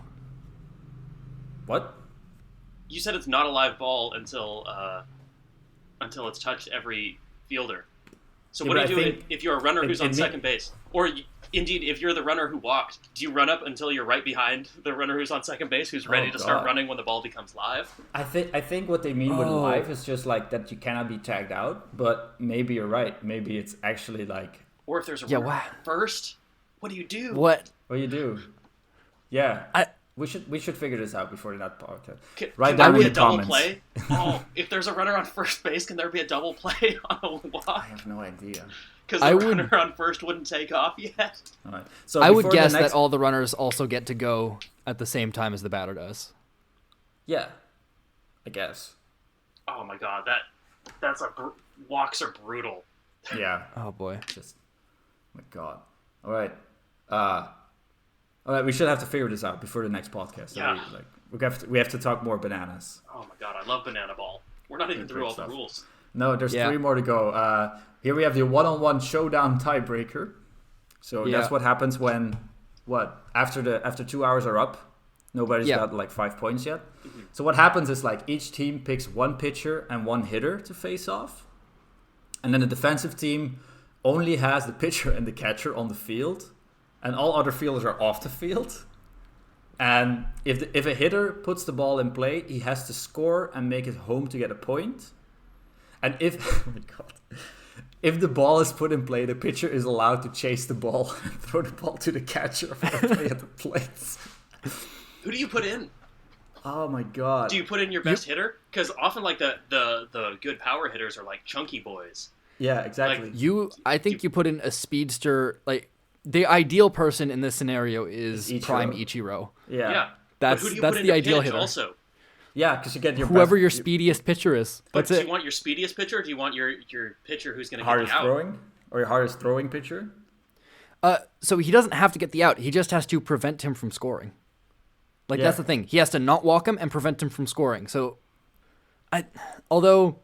What? You said it's not a live ball until it's touched every fielder. So what do you do if you're a runner who's on second base? Or indeed, if you're the runner who walked, do you run up until you're right behind the runner who's on second base, who's ready to start running when the ball becomes live? I think what they mean with live is just like that you cannot be tagged out, but maybe you're right. Maybe it's actually like... Or if there's a runner first, what do you do? What do you do? Yeah. We should figure this out before that podcast. Right down in the comments. Play? If there's a runner on first base, can there be a double play on a walk? I have no idea. Because the runner on first wouldn't take off yet. All right. So I would guess that all the runners also get to go at the same time as the batter does. Yeah, I guess. Oh my god, walks are brutal. Yeah. Oh boy. My god. All right. All right, we should have to figure this out before the next podcast. Yeah. We have to talk more bananas. Oh my god, I love banana ball. We're not even through all the rules. No, there's 3 more to go. Here we have the one-on-one showdown tiebreaker. So that's what happens when after 2 hours are up, nobody's got like 5 points yet. Mm-hmm. So what happens is like each team picks one pitcher and one hitter to face off, and then the defensive team only has the pitcher and the catcher on the field. And all other fielders are off the field. And if a hitter puts the ball in play, he has to score and make it home to get a point. And if the ball is put in play, the pitcher is allowed to chase the ball and throw the ball to the catcher for a play at the plate. Who do you put in? Oh my god! Do you put in your best hitter? Because often, like the good power hitters are like chunky boys. Yeah, exactly. Like, I think you put in a speedster like. The ideal person in this scenario is Prime Ichiro. Yeah. That's the ideal hitter. Also. Yeah, because you get your whoever your speediest pitcher is. But do you want your speediest pitcher, or do you want your pitcher who's going to get the out? Throwing, or your hardest throwing pitcher? So he doesn't have to get the out. He just has to prevent him from scoring. That's the thing. He has to not walk him and prevent him from scoring. So, although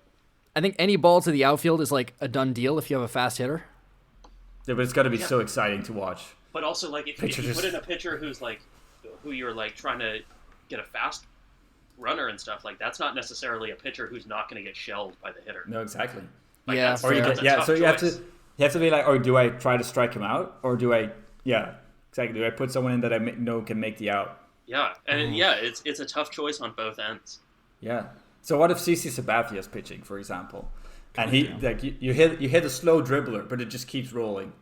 I think any ball to the outfield is like a done deal if you have a fast hitter. Yeah, but it's got to be so exciting to watch. But also, like, if you put in a pitcher who you're like trying to get a fast runner and stuff, like that's not necessarily a pitcher who's not going to get shelled by the hitter. No, exactly. Like, yeah, so you have to be like, or do I try to strike him out, or do I put someone in that I know can make the out? Yeah, and it's a tough choice on both ends. Yeah. So what if CC Sabathia's pitching, for example? And you hit a slow dribbler, but it just keeps rolling.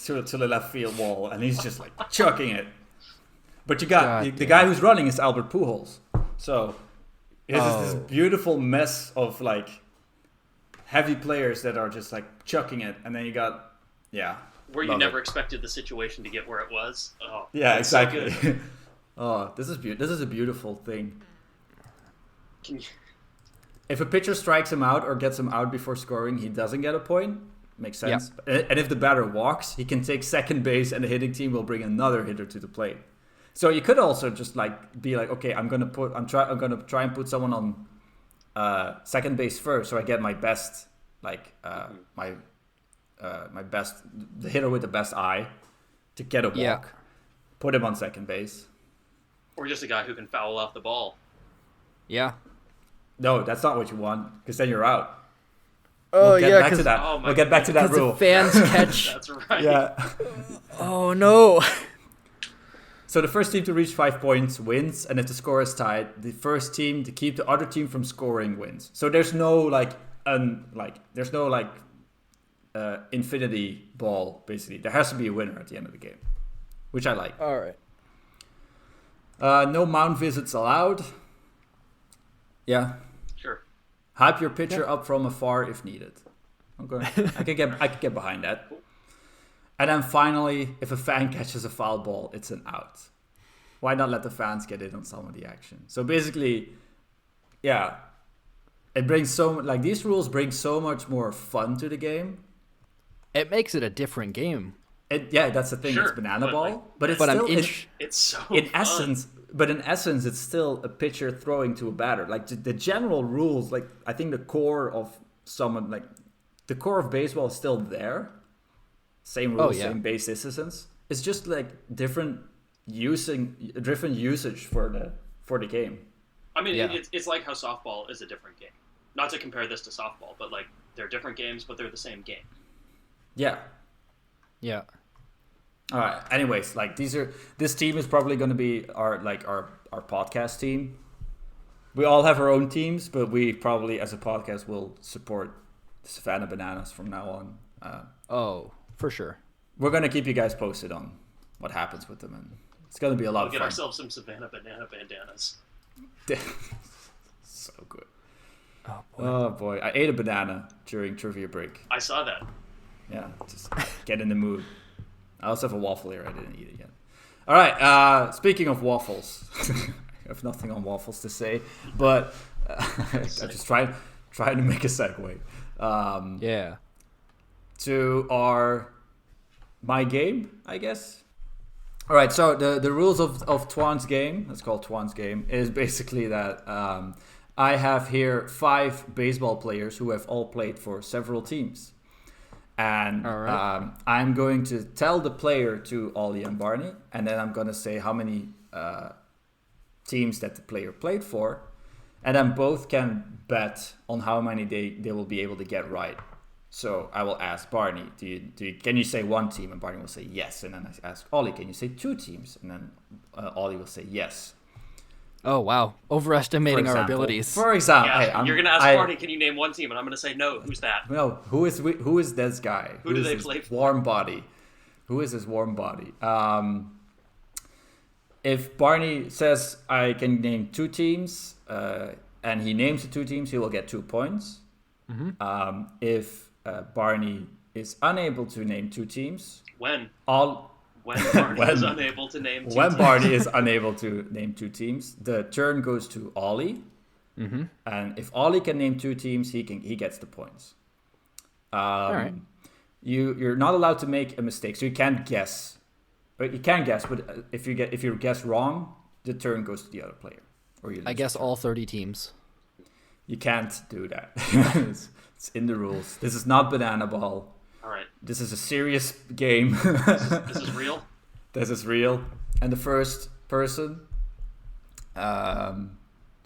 to the left field wall, and he's just like chucking it. But you got the guy who's running is Albert Pujols. So it's this beautiful mess of like heavy players that are just like chucking it, and then you got where you never expected the situation to get where it was. Oh, yeah, exactly. So this is a beautiful thing. If a pitcher strikes him out or gets him out before scoring, he doesn't get a point. Makes sense. Yep. And if the batter walks, he can take second base, and the hitting team will bring another hitter to the plate. So you could also just like be like, okay, I'm gonna try and put someone on second base first, so I get my best, like my best, the hitter with the best eye, to get a walk. Yeah. Put him on second base. Or just a guy who can foul off the ball. Yeah. No, that's not what you want, because then you're out. Oh, we'll get back to that. We'll get back to that rule. The fans catch. That's right. Yeah. Oh, no. So the first team to reach 5 points wins, and if the score is tied, the first team to keep the other team from scoring wins. So there's no infinity ball, basically. There has to be a winner at the end of the game, which I like. All right. No mound visits allowed. Yeah. Sure. Hype your pitcher up from afar if needed. Okay. I could get behind that. And then finally, if a fan catches a foul ball, it's an out. Why not let the fans get in on some of the action? So basically, it brings these rules bring so much more fun to the game. It makes it a different game. That's the thing. Sure, it's banana ball, but it's so in fun. essence. But in essence, it's still a pitcher throwing to a batter. Like the general rules, like I think the core of baseball is still there. Same rules, same base citizens. It's just like different usage for the game. I mean, it's like how softball is a different game. Not to compare this to softball, but like they're different games, but they're the same game. Yeah. Yeah. All right. Anyways, like this team is probably going to be our podcast team. We all have our own teams, but we probably as a podcast will support the Savannah Bananas from now on. For sure. We're going to keep you guys posted on what happens with them, and it's going to be a lot of fun. We'll get ourselves some Savannah Banana bandanas. So good. Oh boy. I ate a banana during trivia break. I saw that. Yeah, just get in the mood. I also have a waffle here. I didn't eat it yet. All right. Speaking of waffles, I have nothing on waffles to say, but I'm just trying to make a segue. To my game, I guess. All right. So the rules of Twan's game, let's call it Twan's game, is basically that I have here 5 baseball players who have all played for several teams. And I'm going to tell the player to Ollie and Barney, and then I'm going to say how many teams that the player played for, and then both can bet on how many they will be able to get right. So I will ask Barney, can you say 1 team? And Barney will say yes. And then I ask Ollie, can you say 2 teams? And then Ollie will say yes. Oh, wow. Overestimating our abilities. For example. Yeah, you're going to ask Barney, can you name 1 team? And I'm going to say, no, who's that? No, who is this guy? Who do they play for? Warm body. Who is this warm body? If Barney says I can name 2 teams, and he names the 2 teams, he will get 2 points. Mm-hmm. If Barney is unable to name 2 teams... When Barney is unable to name 2 teams. When Barney is unable to name 2 teams, the turn goes to Ollie. Mm-hmm. And if Ollie can name 2 teams, he gets the points. All right. You're not allowed to make a mistake, so you can't guess. But you can guess, but if you guess wrong, the turn goes to the other player. Or you I guess all 30 teams. You can't do that. It's in the rules. This is not banana ball. All right. This is a serious game. This is real? This is real. And the first person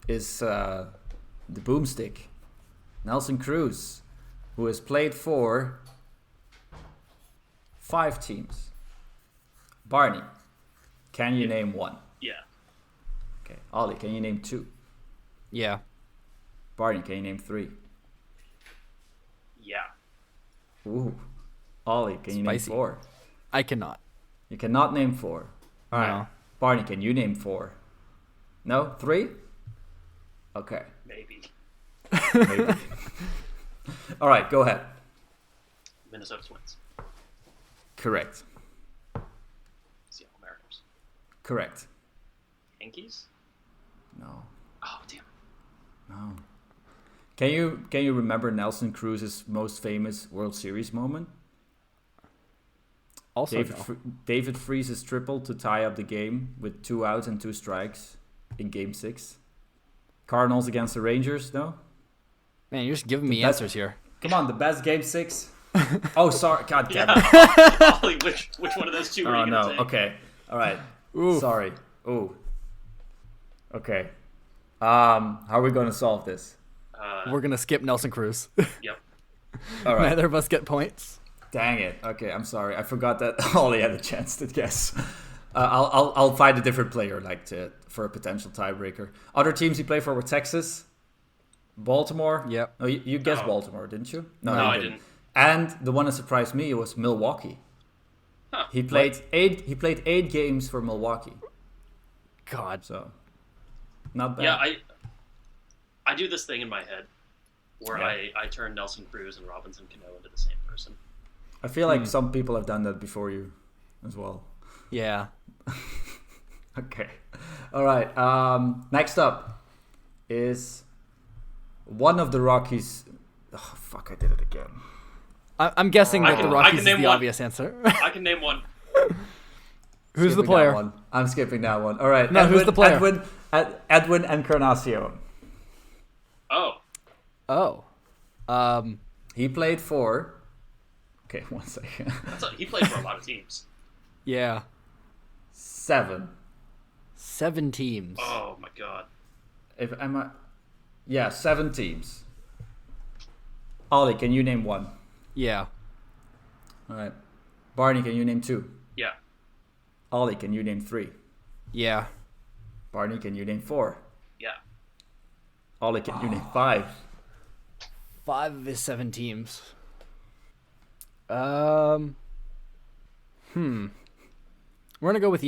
is the boomstick, Nelson Cruz, who has played for 5 teams. Barney, can you name 1? Yeah. Okay. Ollie, can you name 2? Yeah. Barney, can you name 3? Yeah. Ooh. Ollie, can you name 4? I cannot. You cannot name 4. All right. No. Barney, can you name 4? No? 3? Okay. Maybe. Maybe. All right, go ahead. Minnesota Twins. Correct. Seattle Mariners. Correct. Yankees? No. Oh, damn. No. Can you remember Nelson Cruz's most famous World Series moment? Also, David Freese's triple to tie up the game with 2 outs and 2 strikes in Game 6. Cardinals against the Rangers, no? Man, you're just giving me answers here. Come on, the best Game 6. Oh, sorry. God damn it. Ollie, which one of those two were you going to take? Okay. All right. Ooh. Sorry. Ooh. Okay. How are we going to solve this? We're going to skip Nelson Cruz. Yep. All right. Neither of us get points. Dang it. Okay, I'm sorry. I forgot that Ollie had a chance to guess. I'll find a different player for a potential tiebreaker. Other teams he played for were Texas, Baltimore. Yep. No, you guessed Baltimore, didn't you? No, I didn't. And the one that surprised me was Milwaukee. Huh. He played 8 games for Milwaukee. God. So not bad. Yeah, I do this thing in my head where Yeah. I turn Nelson Cruz and Robinson Cano into the same person. I feel like some people have done that before you as well. Yeah. Okay. All right. Next up is one of the Rockies. Oh, fuck, I did it again. I'm guessing that the Rockies is the one. obvious answer. I can name one. Who's the Skipping player? that one. I'm skipping that one. All right. No, who's the player? Edwin Encarnacion. Oh. He played for... Okay, 1 second. He played for a lot of teams. Yeah. 7. 7 teams. Oh, my God. Yeah, 7 teams. Ollie, can you name 1? Yeah. All right. Barney, can you name 2? Yeah. Ollie, can you name 3? Yeah. Barney, can you name 4? Yeah. Ollie, can you name 5? 5 of his 7 teams. We're gonna go with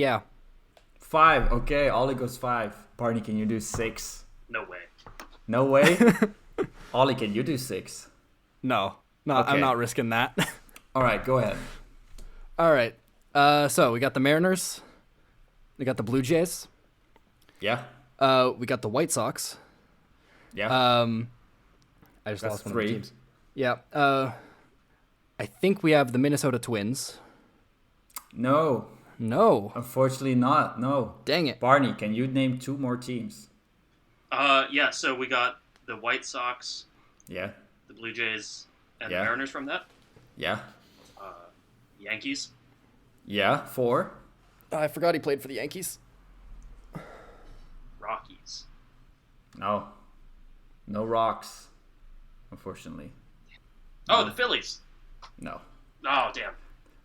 5. Okay, Ollie goes 5. Barney, can you do 6? No way. No way? Ollie, can you do 6? No, Okay. I'm not risking that. All right, go ahead. All right. So we got the Mariners. We got the Blue Jays. Yeah? We got the White Sox. Yeah? I just That's lost one 3. of the teams. Yeah. I think we have the Minnesota Twins. No. No. Unfortunately not. No. Dang it. Barney, can you name 2 more teams? Yeah, so we got the White Sox, Yeah? the Blue Jays, and Yeah. the Mariners from that. Yeah? Yankees. Yeah? 4? I forgot he played for the Yankees. Rockies. No. No rocks. Unfortunately. Oh, the Phillies. No. Oh, damn.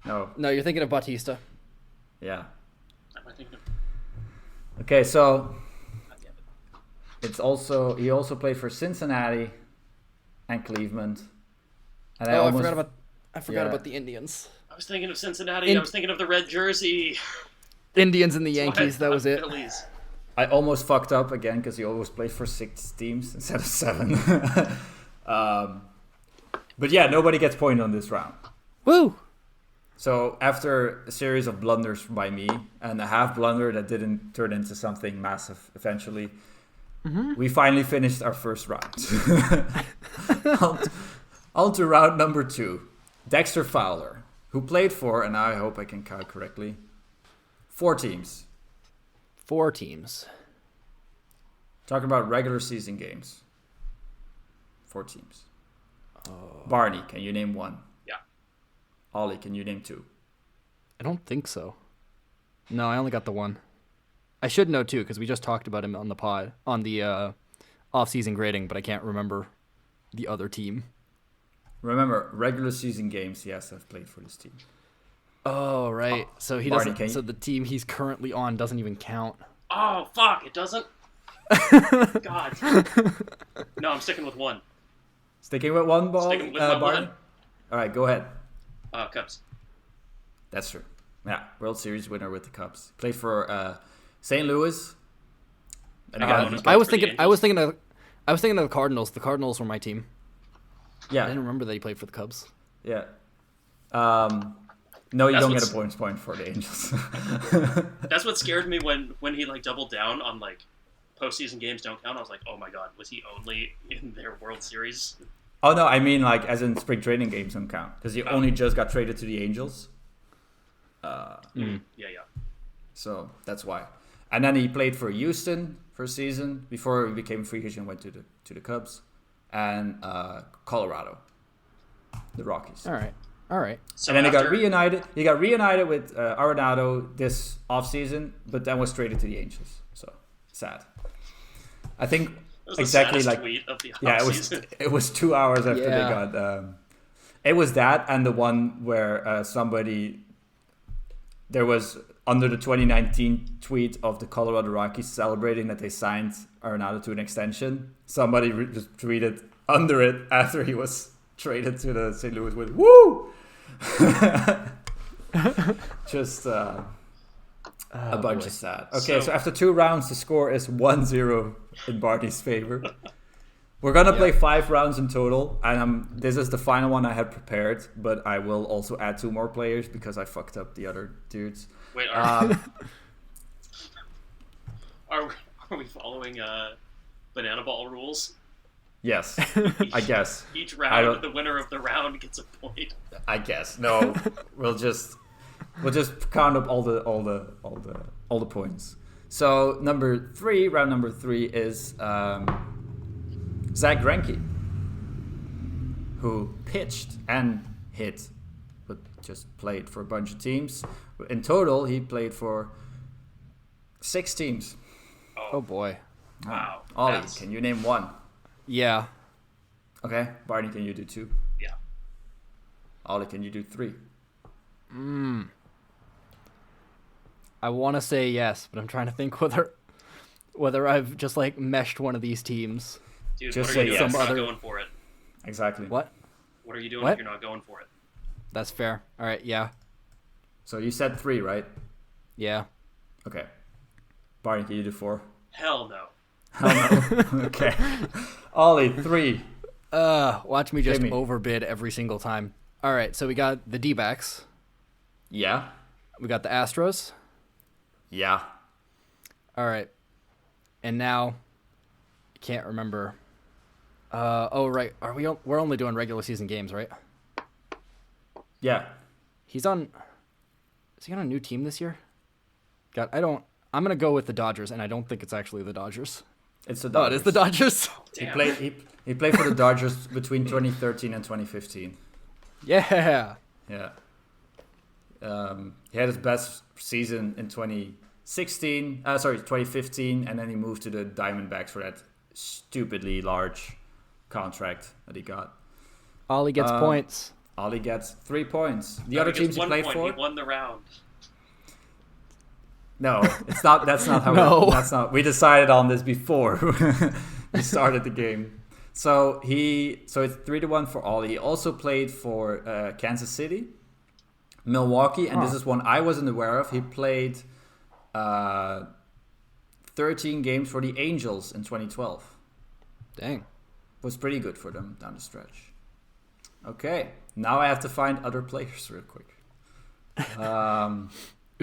No. No, you're thinking of Bautista. Yeah. Am I thinking of... Okay, so God damn it. he also played for Cincinnati and Cleveland. And I forgot Yeah. about the Indians. I was thinking of Cincinnati. I was thinking of the red jersey. Indians and the That's why I Yankees. That was thought it. Phillies. I almost fucked up again because he always played for 6 teams instead of 7. But yeah, nobody gets point on this round. Woo! So after a series of blunders by me and a half blunder that didn't turn into something massive eventually, we finally finished our first round. on to round number 2. Dexter Fowler, who played for, and I hope I can count correctly, 4 teams. 4 teams. Talking about regular season games. 4 teams. Barney, can you name 1? Yeah. Ollie, can you name 2? I don't think so. No, I only got the 1. I should know 2 because we just talked about him on the pod, on the off-season grading, but I can't remember the other team. Remember, regular season games, yes, I've played for this team. Oh, right. So he Barney, doesn't. So the team he's currently on doesn't even count. Oh, fuck. It doesn't? God. No, I'm sticking with 1. Sticking with 1 ball, Sticking with my Barney? 1. All right, go ahead. Cubs. That's true. Yeah, World Series winner with the Cubs. Played for St. Louis. And I was thinking of the Cardinals. The Cardinals were my team. Yeah. I didn't remember that he played for the Cubs. Yeah. No, you don't get a bonus point for the Angels. That's what scared me when he like doubled down on like postseason games don't count. I was like, oh my god, was he only in their World Series? Oh no, I mean like as in spring training games don't count because he only just got traded to the Angels. Yeah. So that's why. And then he played for Houston for a season before he became free agent and went to the Cubs and Colorado, the Rockies. All right. So and then he got reunited. He got reunited with Arenado this offseason, but then was traded to the Angels. So sad. I think exactly like tweet of the it was 2 hours after they got. It was that and the one where there was under the 2019 tweet of the Colorado Rockies celebrating that they signed Arenado to an extension. Somebody just tweeted under it after he was traded to the St. Louis with "Woo!" Just a bunch of sad. Okay, so after 2 rounds, the score is 1-0 in Barty's favor. We're gonna play 5 rounds in total, and this is the final one I had prepared, but I will also add 2 more players because I fucked up the other dudes. Wait, are we following banana ball rules? Yes, I guess. Each round, the winner of the round gets a point. I guess. No, we'll just count up all the points. So round number 3 is Zach Greinke, who pitched and hit, but just played for a bunch of teams. In total, he played for 6 teams. Oh boy! Wow. Ollie, can you name 1? Yeah. Okay. Barney, can you do 2? Yeah. Ollie, can you do 3? I want to say yes, but I'm trying to think whether I've just like meshed one of these teams. Dude, just what are you doing if yes. you're not going for it? Exactly. What? What are you doing if you're not going for it? That's fair. All right. Yeah. So you said 3, right? Yeah. Okay. Barney, can you do 4? Hell no. Okay. Ollie, 3. Watch me just overbid every single time. All right, so we got the D-backs. Yeah. We got the Astros. Yeah. All right. And now, I can't remember. Right. We're only doing regular season games, right? Yeah. Is he on a new team this year? I'm going to go with the Dodgers, and I don't think it's actually the Dodgers. It's the Dodgers. Oh, it is the Dodgers? He played for the Dodgers between 2013 and 2015. Yeah. Yeah. He had his best season in 2015, and then he moved to the Diamondbacks for that stupidly large contract that he got. Ollie gets points. Ollie gets 3 points. The other teams he played for? He won the round. No, it's not. That's not how. No. That's not. We decided on this before we started the game. So it's 3-1 for Ollie. He also played for Kansas City, Milwaukee, and this is one I wasn't aware of. He played 13 games for the Angels in 2012. Dang. Was pretty good for them down the stretch. Okay, now I have to find other players real quick.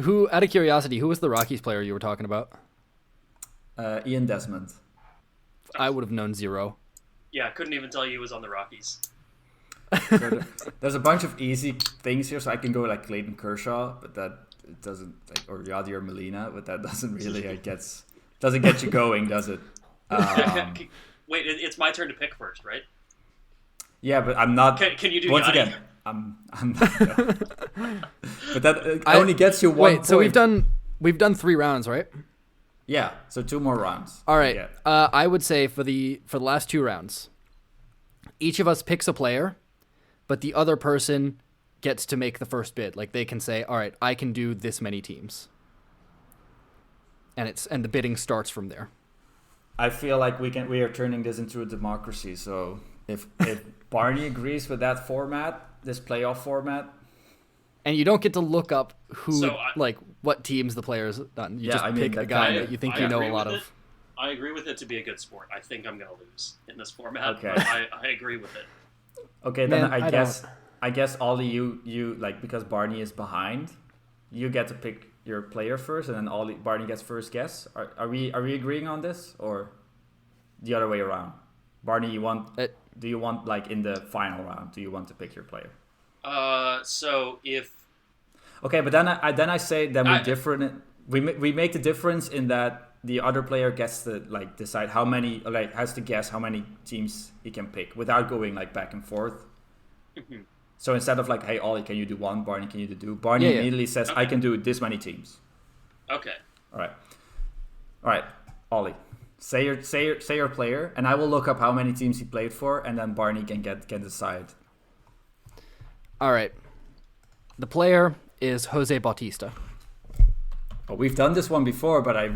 Who, out of curiosity, who was the Rockies player you were talking about? Ian Desmond. I would have known 0. Yeah, I couldn't even tell you he was on the Rockies. So there's a bunch of easy things here, so I can go like Clayton Kershaw, but that doesn't, or Yadier Molina, but that doesn't really doesn't get you going, does it? Wait, it's my turn to pick first, right? Yeah, but I'm not. Can you do once Yadi? again? I'm not, but that only gets you 1 Wait, point. so we've done 3 rounds, right? Yeah, so 2 more rounds. All right. I would say for the last 2 rounds, each of us picks a player, but the other person gets to make the first bid. Like they can say, "All right, I can do this many teams," and the bidding starts from there. I feel like we are turning this into a democracy. So if Barney agrees with that format, this playoff format, And you don't get to look up what teams the player's done. You pick a guy that you think you know a lot of. I agree with it to be a good sport. I think I'm going to lose in this format. Okay. But I agree with it. Okay, then I guess Ollie, you like, because Barney is behind, you get to pick your player first, and then Barney gets first guess. Are we agreeing on this, or the other way around? Barney, do you want like in the final round? Do you want to pick your player? So if. Okay, but then I say that we're different. We make the difference in that the other player gets to like decide has to guess how many teams he can pick without going like back and forth. Mm-hmm. So instead of like, hey Ollie, can you do one? Barney, can you do two? Barney immediately says, okay. I can do this many teams. Okay. All right. Ollie, say your player, and I will look up how many teams he played for, and then Barney can decide. All right. The player is Jose Bautista. Oh, we've done this one before, but I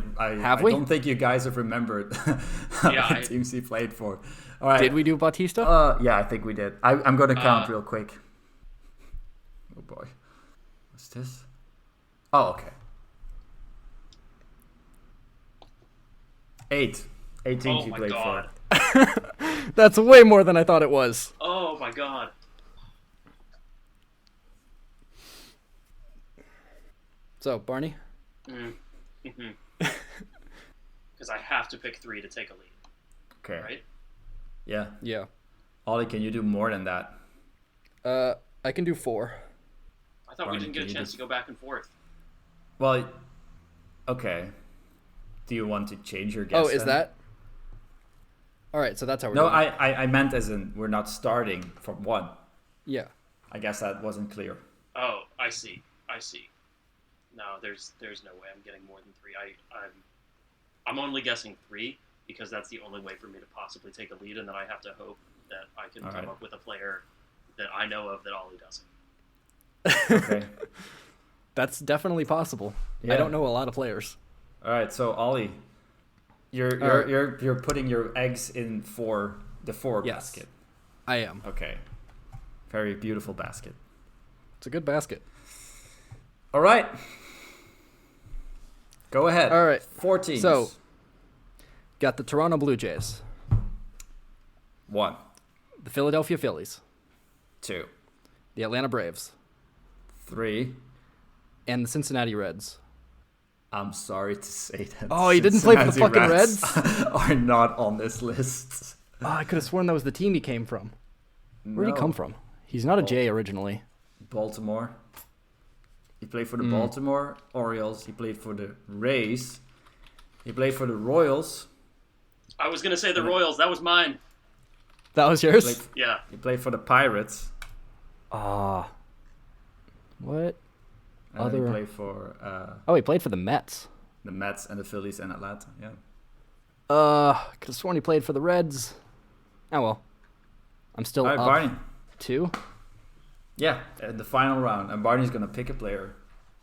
don't think you guys have remembered how many teams he played for. All right. Did we do Bautista? Yeah, I think we did. I'm going to count real quick. Oh, boy. What's this? Oh, okay. 8 teams he played for. That's way more than I thought it was. Oh, my God. So, Barney? Because I have to pick 3 to take a lead. Okay. Right? Yeah. Ollie, can you do more than that? I can do 4. I thought Barney, we didn't get a chance to go back and forth. Well, okay. Do you want to change your guess? Oh, is that? All right, so that's how we're doing it. I meant as in we're not starting from 1. Yeah. I guess that wasn't clear. Oh, I see. No, there's no way I'm getting more than 3. I'm only guessing 3 because that's the only way for me to possibly take a lead, and then I have to hope that I can come up with a player that I know of that Ollie doesn't. Okay. That's definitely possible. Yeah. I don't know a lot of players. All right, so Ollie, you're putting your eggs in for the 4 basket. I am. Okay. Very beautiful basket. It's a good basket. All right. Go ahead. All right. 4 teams. So, got the Toronto Blue Jays. 1. The Philadelphia Phillies. 2. The Atlanta Braves. 3. And the Cincinnati Reds. I'm sorry to say that. Oh, you didn't play for the fucking Reds? Are not on this list. Oh, I could have sworn that was the team he came from. Where'd he come from? He's not a Jay originally. Baltimore. He played for the Baltimore Orioles. He played for the Rays. He played for the Royals. I was going to say the Royals. That was mine. That was yours? Yeah. He played for the Pirates. What? And he played for... he played for the Mets. The Mets and the Phillies and Atlanta, yeah. Could have sworn he played for the Reds. Oh, well. I'm still up Barney. 2. Yeah, the final round. And Barney's going to pick a player.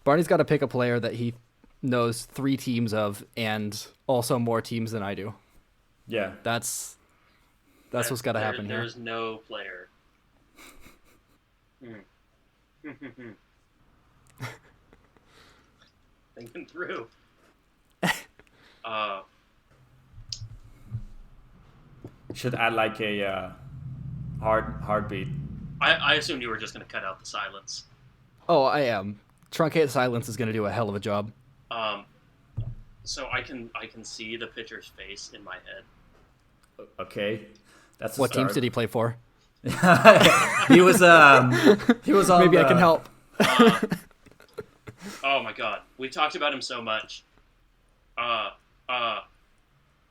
Barney's got to pick a player that he knows 3 teams of and also more teams than I do. Yeah. That's what's got to happen here. There's no player. Thinking through. Should add like a heartbeat. I assumed you were just going to cut out the silence. Oh, I am. Truncated silence is going to do a hell of a job. So I can see the pitcher's face in my head. Okay, that's what teams did he play for? he was on. Maybe I can help. Oh my God, we talked about him so much.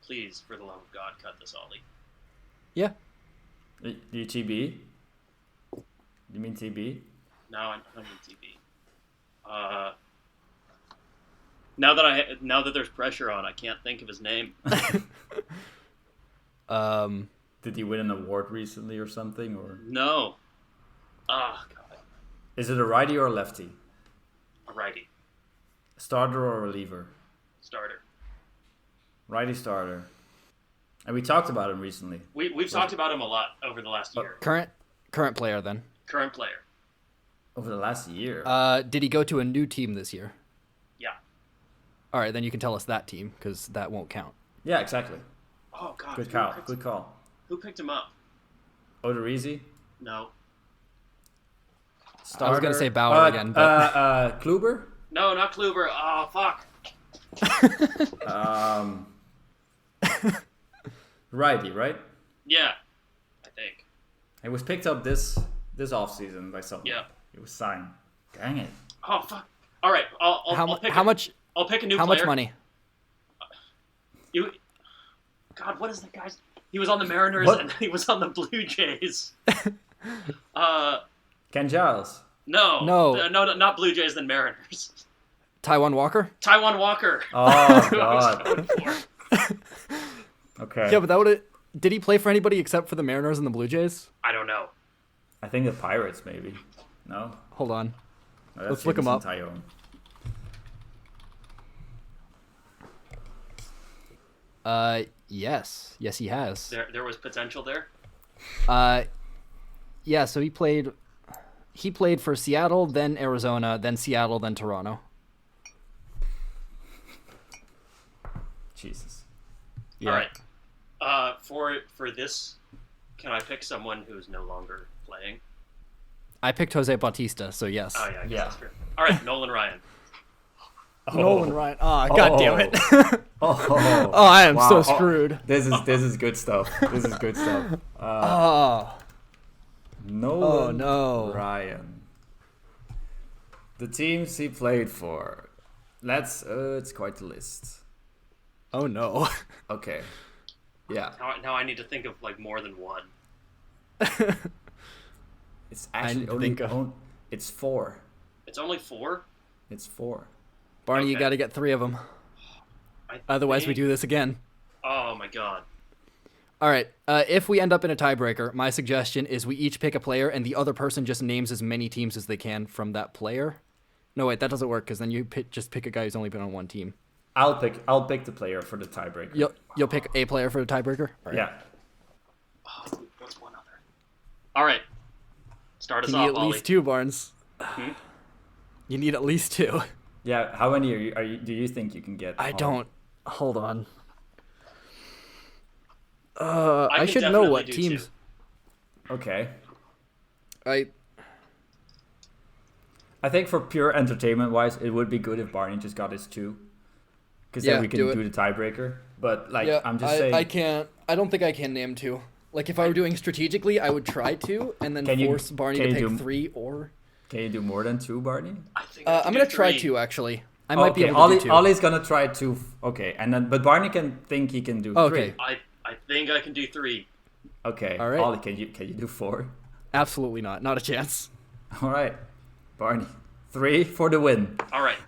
Please, for the love of God, cut this, Ollie. Yeah. You TB? You mean TB? No, I don't mean TB. Now that there's pressure on, I can't think of his name. Did he win an award recently or something? Or no. Oh God. Is it a righty or a lefty? A righty. Starter or reliever? Starter. Righty starter. And we talked about him recently. We've talked about him a lot over the last year. Current player then. Current player. Over the last year. Did he go to a new team this year? Yeah. All right, then you can tell us that team because that won't count. Yeah, exactly. Oh God. Good call. Good call. Who picked him up? Odorizzi? No. Starter. I was gonna say Bauer again, but Kluber? No, not Kluber. Oh fuck. Righty, right? Yeah, I think. It was picked up this offseason by someone. Yeah. It was signed. Dang it. Oh fuck. All right, I'll pick. How much? I'll pick a new How player. much money? God, what is that guy's? He was on the Mariners and he was on the Blue Jays. Ken Giles. No, not Blue Jays, then Mariners. Taiwan Walker? Taiwan Walker. Oh Who I was God. going for. Okay. Yeah, but that would. Did he play for anybody except for the Mariners and the Blue Jays? I don't know. I think the Pirates maybe. No. Hold on. No, that's Let's look him up. Tyone. Yes, he has. There was potential there. Yeah. So he played for Seattle, then Arizona, then Seattle, then Toronto. Jesus. All right. For this, can I pick someone who's no longer playing? I picked Jose Bautista, so yes. Oh yeah, I guess that's true. All right, Nolan Ryan. Nolan Ryan. Oh, God damn it. Oh, I am wow. so screwed. This is good stuff. This is good stuff. Oh Nolan no. Ryan. The teams he played for. It's quite the list. Oh no. Okay. Yeah. Now I need to think of like more than one. It's I actually need to think of- it's 4. It's only 4. It's 4. Barney, you Okay. got to get 3 of them. Otherwise, we think- do this again. Oh my god. All right. If we end up in a tiebreaker, my suggestion is we each pick a player and the other person just names as many teams as they can from that player. No, wait, that doesn't work because then you just pick a guy who's only been on one team. I'll pick the player for the tiebreaker. You'll pick a player for the tiebreaker? All right. Yeah. Oh, what's one other? All right. Start us You need off, at Ollie. least 2, Barnes. You need at least 2. Yeah. How many do you think you can get? I don't. Hold on. I I can should know definitely what do teams. 2. Okay. I think for pure entertainment wise, it would be good if Barney just got his 2. Because then we can do the tiebreaker. But I'm just saying. I can't. I don't think I can name 2. Like if I were doing strategically, I would try to, and then force Barney to pick 3 or. Can you do more than 2, Barney? I think I can I'm do gonna try 3. 2 actually. I might be able to do 2. Ollie's gonna try 2. Okay, and then but Barney can think he can do 3. Okay. I think I can do 3. Okay. All right. Ollie, can you do 4? Absolutely not. Not a chance. All right. Barney, 3 for the win. All right.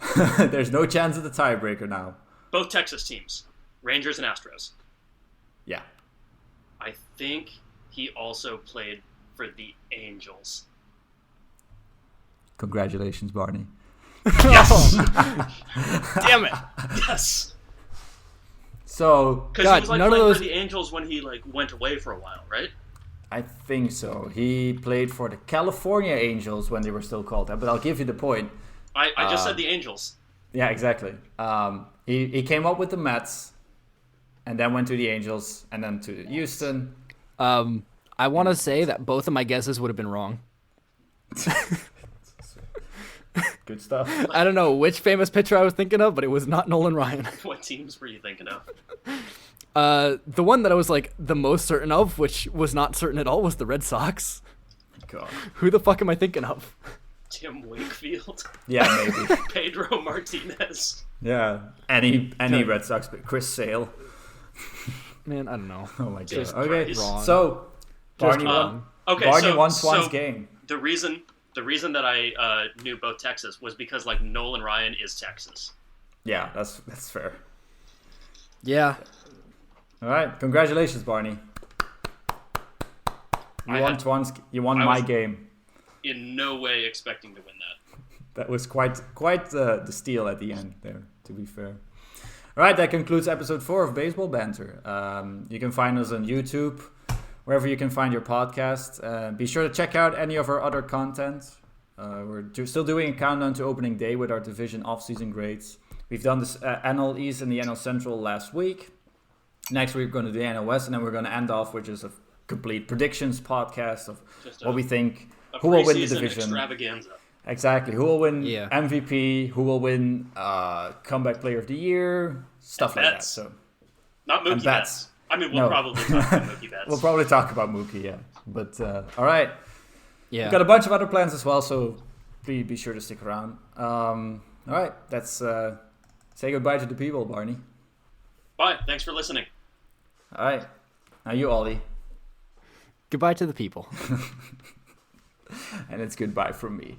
There's no chance of the tiebreaker now. Both Texas teams, Rangers and Astros. Yeah. I think he also played for the Angels. Congratulations, Barney. Yes. Damn it. Yes. So Because God, he was like none of playing those- for the Angels when he like went away for a while, right? I think so. He played for the California Angels when they were still called that, but I'll give you the point. I just said the Angels. Yeah, exactly. He came up with the Mets, and then went to the Angels, and then to Houston. I want to say that both of my guesses would have been wrong. Good stuff. I don't know which famous pitcher I was thinking of, but it was not Nolan Ryan. What teams were you thinking of? The one that I was like the most certain of, which was not certain at all, was the Red Sox. God. Who the fuck am I thinking of? Tim Wakefield. Yeah, maybe. Pedro Martinez. Yeah. Any Red Sox, but Chris Sale. Man, I don't know. Oh my god. Jesus Okay. Christ. Wrong. So Barney won. Okay, Barney so, won so Swan's game. the reason that I knew both Texas was because like Nolan Ryan is Texas. Yeah, that's fair. Yeah. All right. Congratulations, Barney. You won my game. In no way expecting to win that. That was quite the steal at the end there, to be fair. All right, that concludes episode 4 of Baseball Banter. You can find us on YouTube, wherever you can find your podcast. Be sure to check out any of our other content. Still doing a countdown to opening day with our division off-season grades. We've done this NL East and the NL Central last week. Next week we're going to do the NL West, and then we're going to end off with just a complete predictions podcast of what we think, who will win the division. Extravaganza. Exactly. Who will win MVP, who will win Comeback Player of the Year, stuff like that. So, not Mookie Betts. I mean, we'll probably talk about Mookie Betts. We'll probably talk about Mookie, yeah. But, all right. Yeah. We've got a bunch of other plans as well, so be sure to stick around. All right. Let's say goodbye to the people, Barney. Bye. Thanks for listening. All right. Now you, Ollie. Goodbye to the people. And it's goodbye from me.